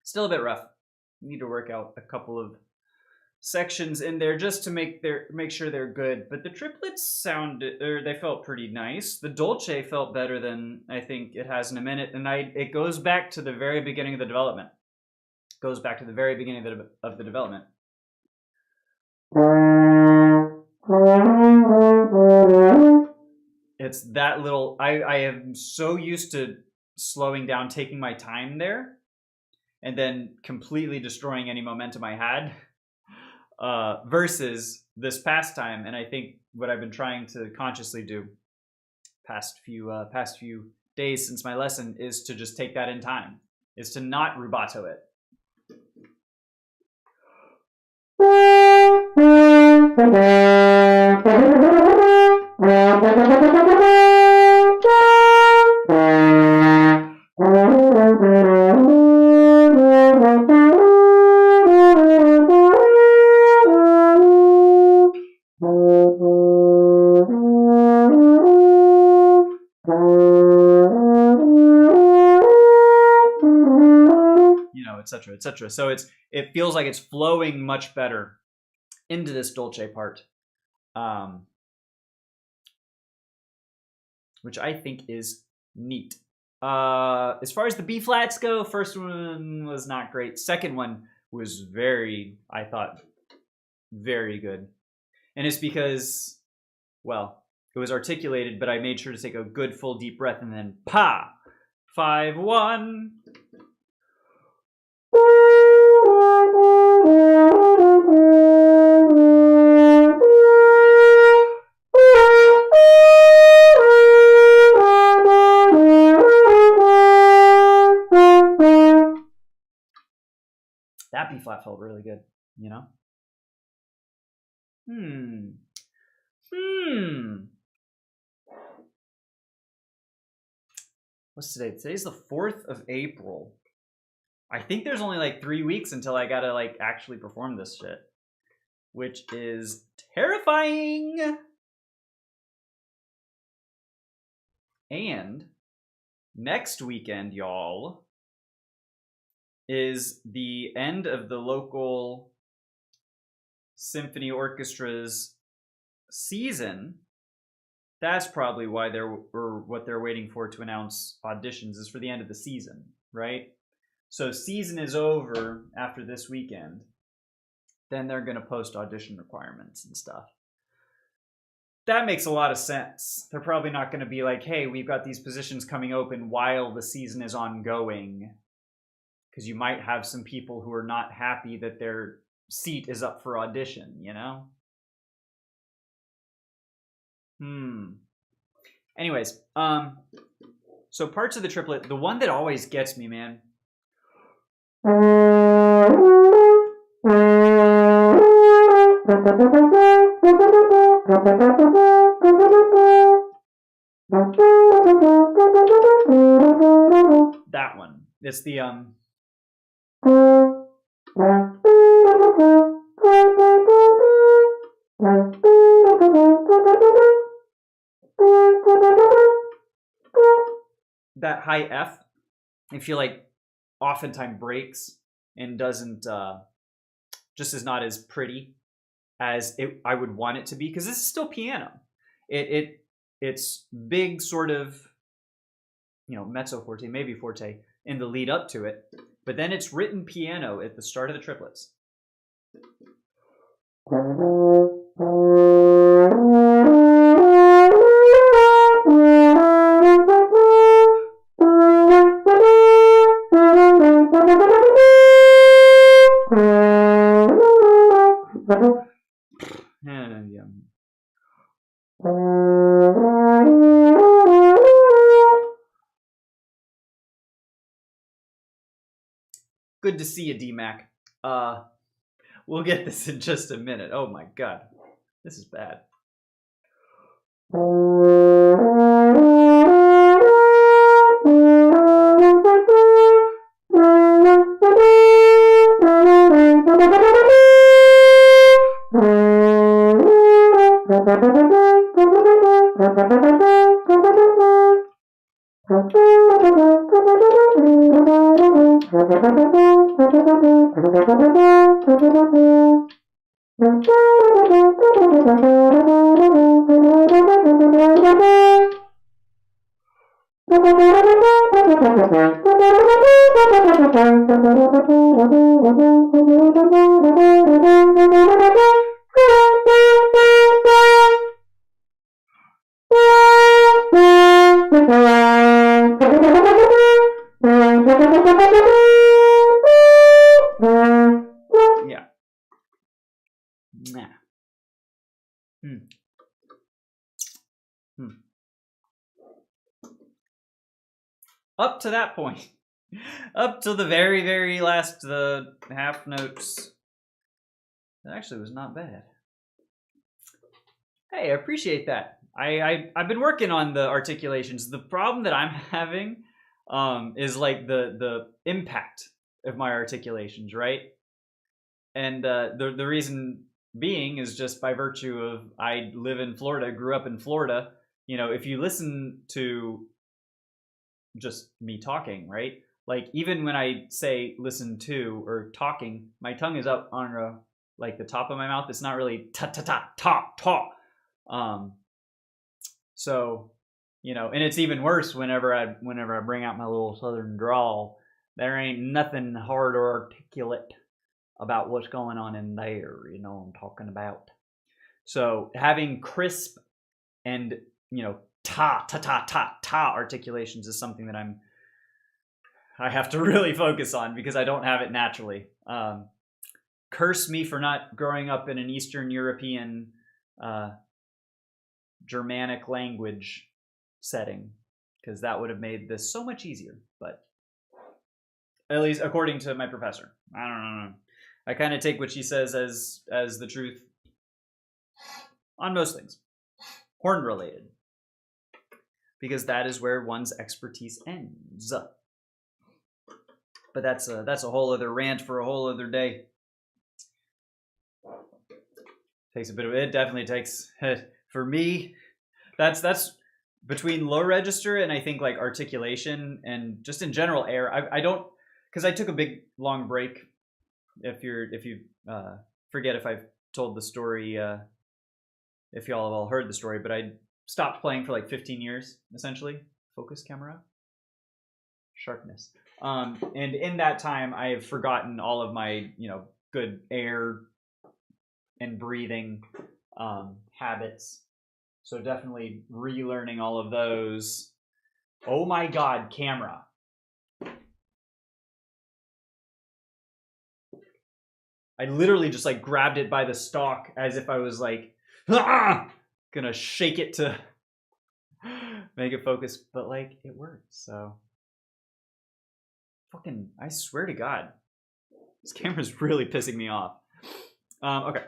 Still a bit rough. Need to work out a couple of sections in there just to make sure they're good. But the triplets they felt pretty nice. The dolce felt better than I think it has in a minute, and it goes back to the very beginning of the development. It goes back to the very beginning of the development. It's that little. I am so used to slowing down, taking my time there, and then completely destroying any momentum I had, versus this past time. And I think what I've been trying to consciously do past few days since my lesson is to just take that in time, is to not rubato it. Etc., etc. So it feels like it's flowing much better into this dolce part, which I think is neat. As far as the B flats go, first one was not great. Second one was I thought, very good. And it's because, well, it was articulated, but I made sure to take a good full deep breath and then pa! 5-1. That B flat felt really good, you know? What's today? Today's the 4th of April. I think there's only like 3 weeks until I gotta like actually perform this shit, which is terrifying. And next weekend, y'all, is the end of the local symphony orchestra's season. That's probably why what they're waiting for to announce auditions is for the end of the season, right? So season is over after this weekend. Then they're going to post audition requirements and stuff. That makes a lot of sense. They're probably not going to be like, hey, we've got these positions coming open while the season is ongoing. Because you might have some people who are not happy that their seat is up for audition, you know? Anyways, so parts of the triplet, the one that always gets me, man. That one. It's the that high F, I feel like oftentimes breaks and doesn't just is not as pretty as I would want it to be, because this is still piano. It's big sort of, you know, mezzo forte, maybe forte in the lead up to it, but then it's written piano at the start of the triplets. Good to see you, D-Mac. We'll get this in just a minute. Oh my god. This is bad. Up to that point, up to the very, very last, the half notes, that actually was not bad. Hey, I appreciate that. I've been working on the articulations. The problem that I'm having is like the impact of my articulations, right? And the reason being is just by virtue of I live in Florida, grew up in Florida. You know, if you listen to just me talking, right? Like even when I say listen to or talking, my tongue is up on like the top of my mouth. It's not really ta. So, you know, and it's even worse whenever I bring out my little southern drawl. There ain't nothing hard or articulate about what's going on in there, you know what I'm talking about. So having crisp and, you know, ta articulations is something that I have to really focus on because I don't have it naturally. Curse me for not growing up in an Eastern European Germanic language setting, because that would have made this so much easier. But at least according to my professor, I don't know. I kind of take what she says as the truth on most things, horn related, because that is where one's expertise ends. But that's a whole other rant for a whole other day. Takes a bit of it. Definitely takes for me. That's between low register and I think like articulation and just in general air. I don't, because I took a big long break. If you forget if I've told the story, if y'all have all heard the story, but I stopped playing for like 15 years essentially. Focus camera, sharpness. And in that time, I have forgotten all of my good air and breathing habits. So definitely relearning all of those. Oh my God, camera. I literally just like grabbed it by the stalk as if I was like, gonna shake it to make it focus, but like it worked. So fucking, I swear to God, this camera's really pissing me off. Okay.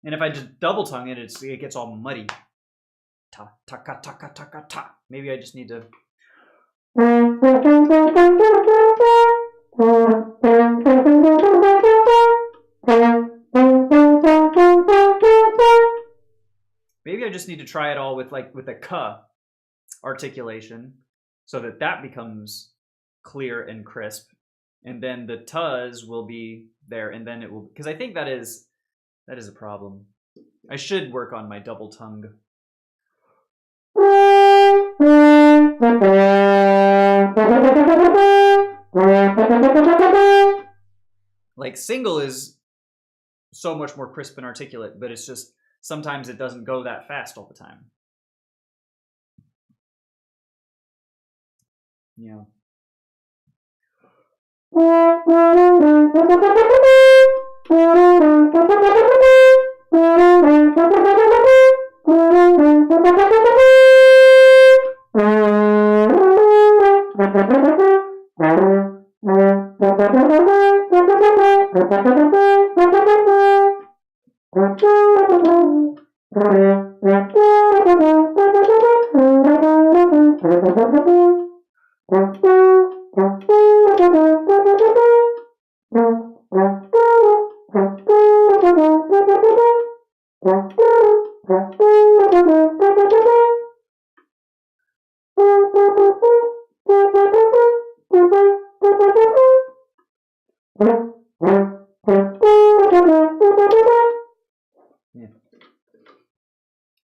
And if I just double tongue it, it gets all muddy. Ta ta ka ta ka ta ka ta. Maybe I just need to. Maybe I just need to try it all with a ka articulation, so that becomes clear and crisp, and then the tuz will be there, and then it will, because I think that is a problem. I should work on my double tongue. Like single is so much more crisp and articulate, but it's just sometimes it doesn't go that fast all the time. Yeah.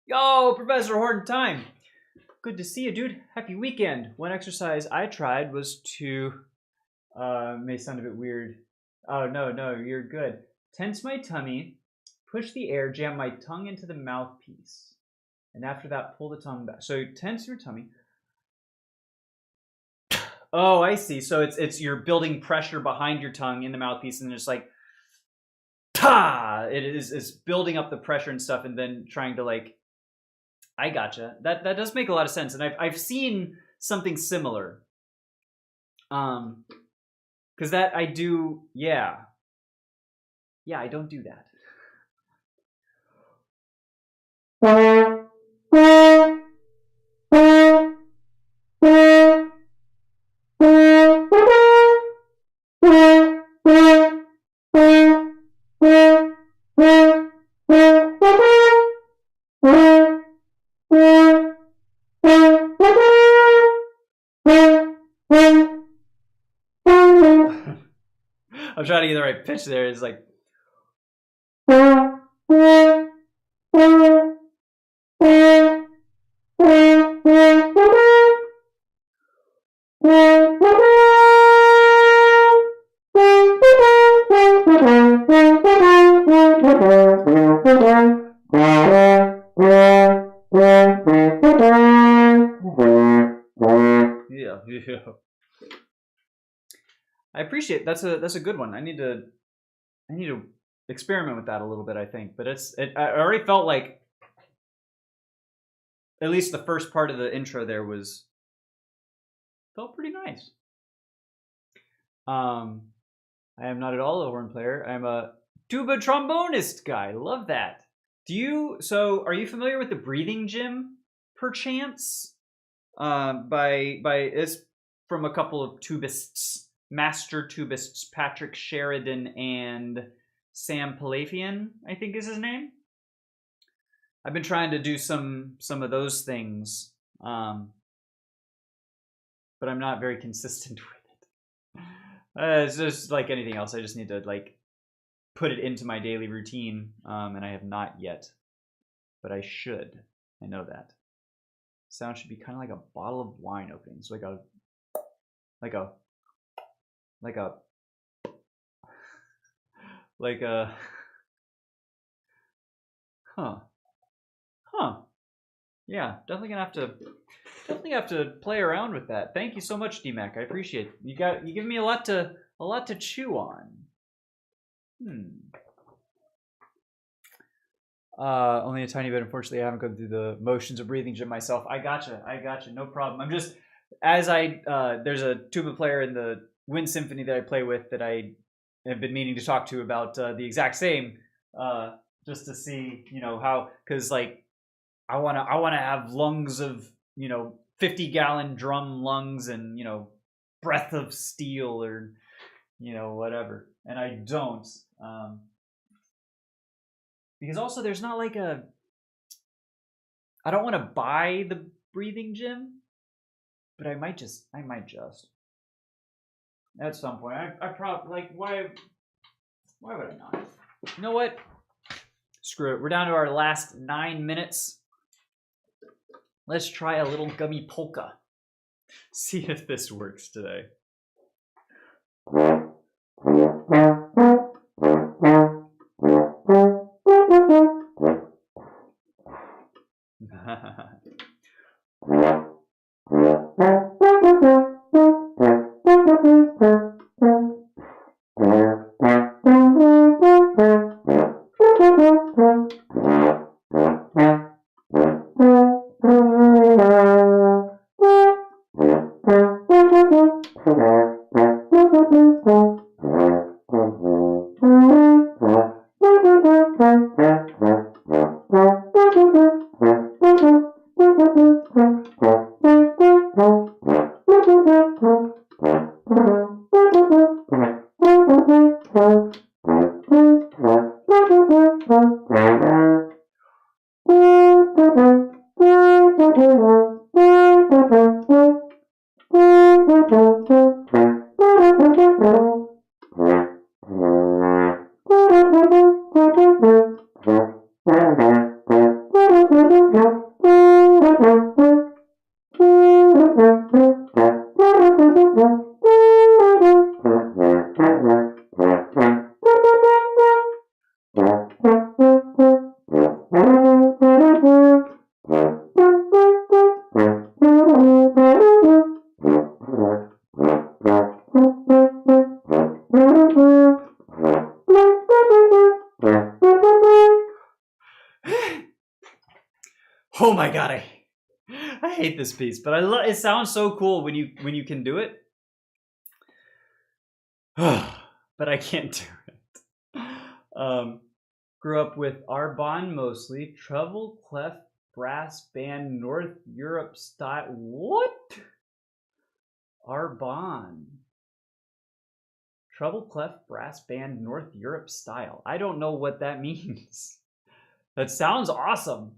Yo, Professor Horton time. Good to see you, dude. Happy weekend. One exercise I tried was to, may sound a bit weird. Oh, no, you're good. Tense my tummy, push the air, jam my tongue into the mouthpiece. And after that, pull the tongue back. So tense your tummy. Oh, I see. So it's you're building pressure behind your tongue in the mouthpiece, and then it's like, ta! It is building up the pressure and stuff, and then trying to like, I gotcha. That does make a lot of sense, and I've seen something similar. Because that I do, yeah, I don't do that. I'm trying to get the right pitch there. It's like. Yeah. I appreciate it. That's a good one. I need to experiment with that a little bit, I think. But I already felt like at least the first part of the intro there felt pretty nice. I am not at all a horn player. I'm a tuba trombonist guy. Love that. Are you familiar with the Breathing Gym, perchance? It's from a couple of tubists, master tubists, Patrick Sheridan and Sam Palafian, I think is his name. I've been trying to do some of those things, but I'm not very consistent with it. It's just like anything else. I just need to like put it into my daily routine, and I have not yet, but I should. I know that. Sound should be kind of like a bottle of wine opening. So like a yeah, definitely have to play around with that. Thank you so much, DMAC. I appreciate it. You give me a lot to chew on. Only a tiny bit. Unfortunately, I haven't gone through the motions of Breathing Gym myself. I gotcha. No problem. I'm just there's a tuba player in the Wind Symphony that I play with that I have been meaning to talk to about the exact same, just to see how, because like I wanna have lungs of 50-gallon drum lungs and breath of steel or whatever, and I don't. Because also there's not like I don't want to buy the Breathing Gym, but I might just at some point. I probably like why would I not? You know what? Screw it. We're down to our last 9 minutes. Let's try a little gummy polka. See if this works today. Oh my god, I hate this piece, but it sounds so cool when you can do it. But I can't do it. Grew up with Arbonne mostly, treble clef brass band, North Europe style. What? Arbonne. Treble clef brass band, North Europe style. I don't know what that means. That sounds awesome.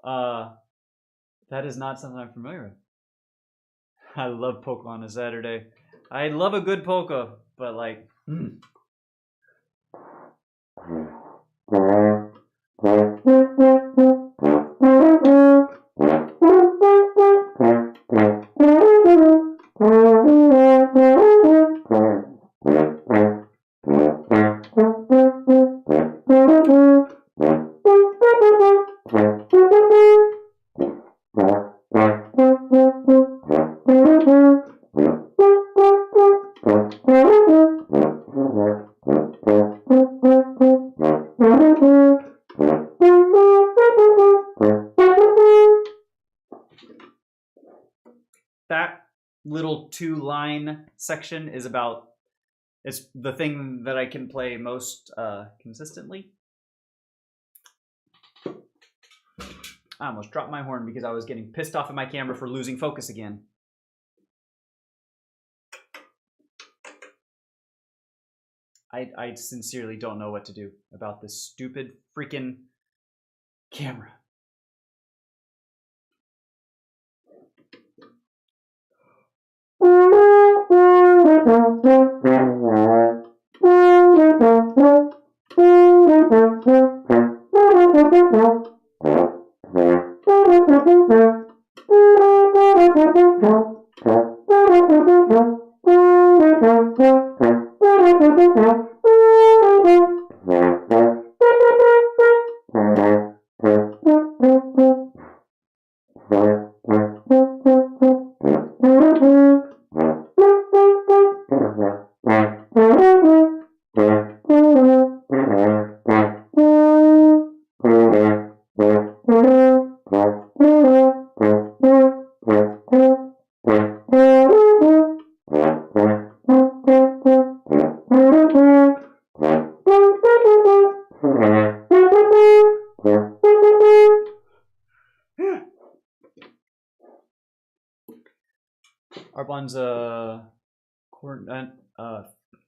That is not something I'm familiar with. I love polka on a Saturday. I love a good polka, but like, 2-line section is about, it's the thing that I can play most consistently. I almost dropped my horn because I was getting pissed off at my camera for losing focus again. I sincerely don't know what to do about this stupid freaking camera. Arbon's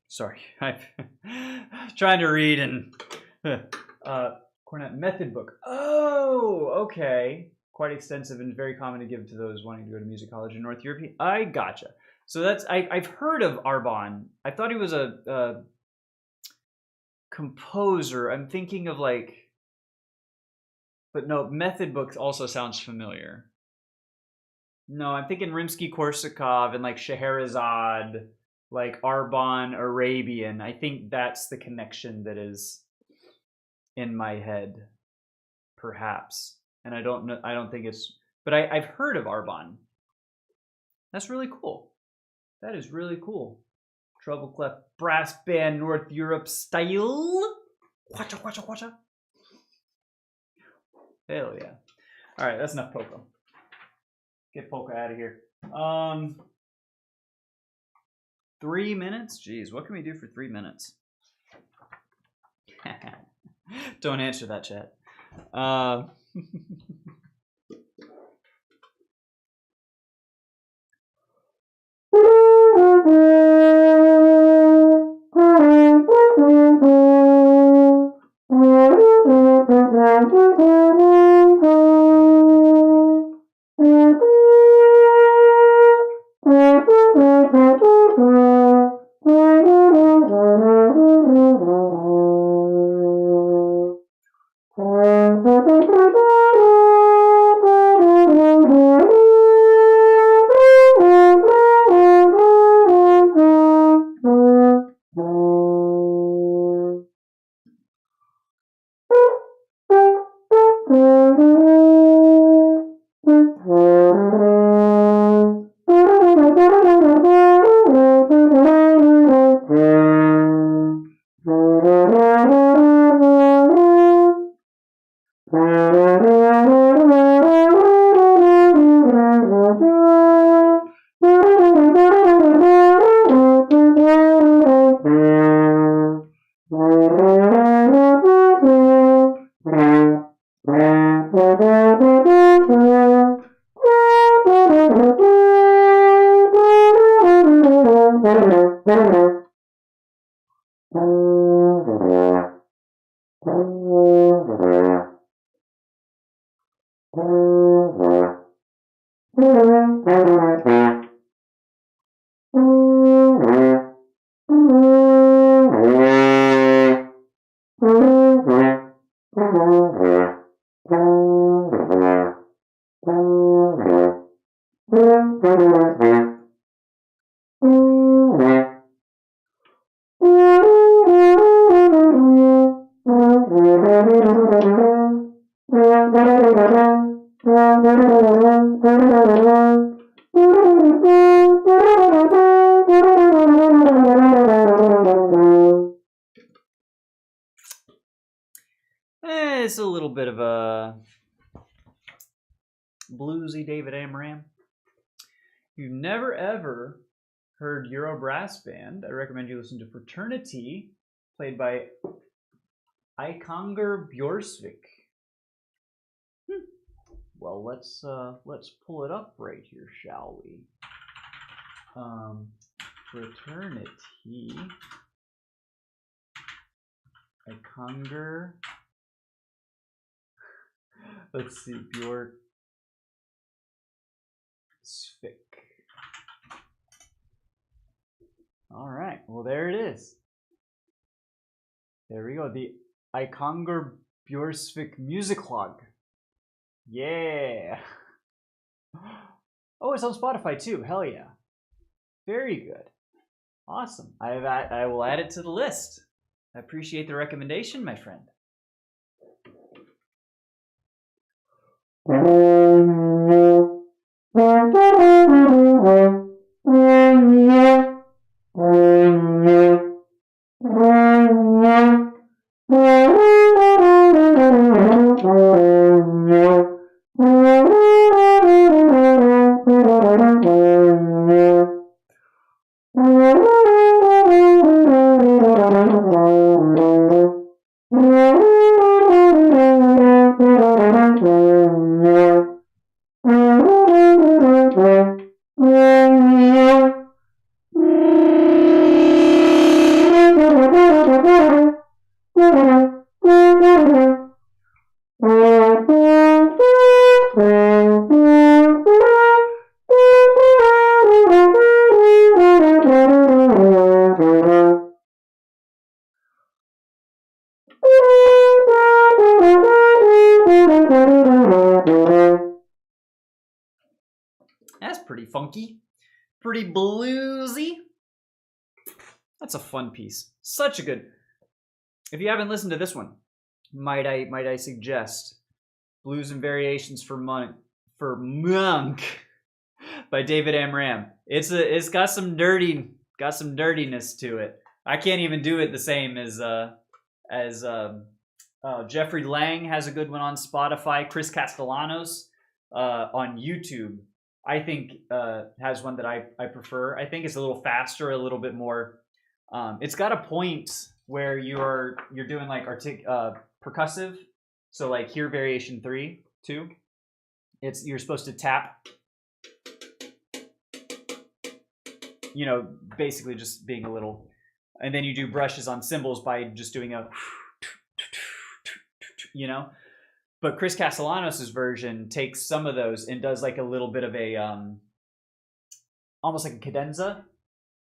sorry, I'm trying to read and cornet method book. Oh, okay. Quite extensive and very common to give to those wanting to go to music college in North Europe. I gotcha. So that's I've heard of Arbon. I thought he was a composer. I'm thinking of like, but no, method book also sounds familiar. No, I'm thinking Rimsky-Korsakov and like Scheherazade, like Arbon, Arabian. I think that's the connection that is in my head, perhaps. And I don't know. I don't think it's. But I've heard of Arbon. That's really cool. That is really cool. Treble clef brass band, North Europe style. Quacha, quacha, quacha. Hell yeah! All right, that's enough polka. Get polka out of here. 3 minutes? Jeez, what can we do for 3 minutes? Don't answer that, chat. It's a little bit of a bluesy David Amram. You've never ever heard Euro Brass Band, I recommend you listen to Fraternity, played by Ikanger Bjørsvik. Well, let's pull it up right here, shall we? Fraternity, Ikanger. Let's see, Bjørsvik. All right, well, there it is. There we go, the Ikanger Bjørsvik Music Log. Yeah. Oh, it's on Spotify too. Hell yeah. Very good. Awesome. I will add it to the list. I appreciate the recommendation, my friend. That's pretty funky, pretty bluesy. That's a fun piece. Such a good. If you haven't listened to this one, might I suggest Blues and Variations for Monk by David Amram. It's got some dirtiness to it. I can't even do it the same as Jeffrey Lang has a good one on Spotify. Chris Castellanos on YouTube, I think, has one that I prefer. I think it's a little faster, a little bit more. It's got a point where you're doing like percussive. So like here, variation 3, 2. You're supposed to tap. You know, basically just being a little, and then you do brushes on cymbals by just doing a, you know. But Chris Castellanos' version takes some of those and does like a little bit of a, almost like a cadenza,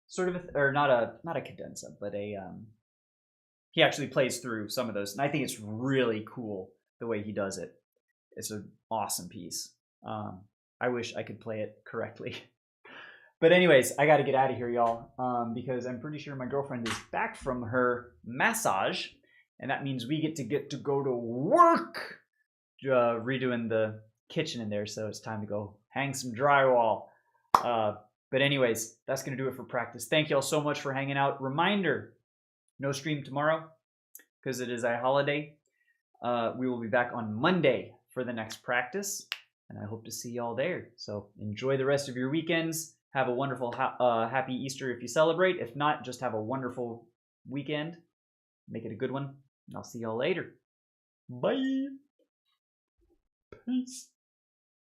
sort of, or not a cadenza, but a, he actually plays through some of those, and I think it's really cool the way he does it. It's an awesome piece. I wish I could play it correctly. But anyways, I got to get out of here, y'all, because I'm pretty sure my girlfriend is back from her massage, and that means we get to go to work, redoing the kitchen in there, so it's time to go hang some drywall. But anyways, that's going to do it for practice. Thank y'all so much for hanging out. Reminder, no stream tomorrow because it is a holiday. We will be back on Monday for the next practice, and I hope to see y'all there. So enjoy the rest of your weekends. Have a wonderful, happy Easter if you celebrate. If not, just have a wonderful weekend. Make it a good one. And I'll see y'all later. Bye. Peace.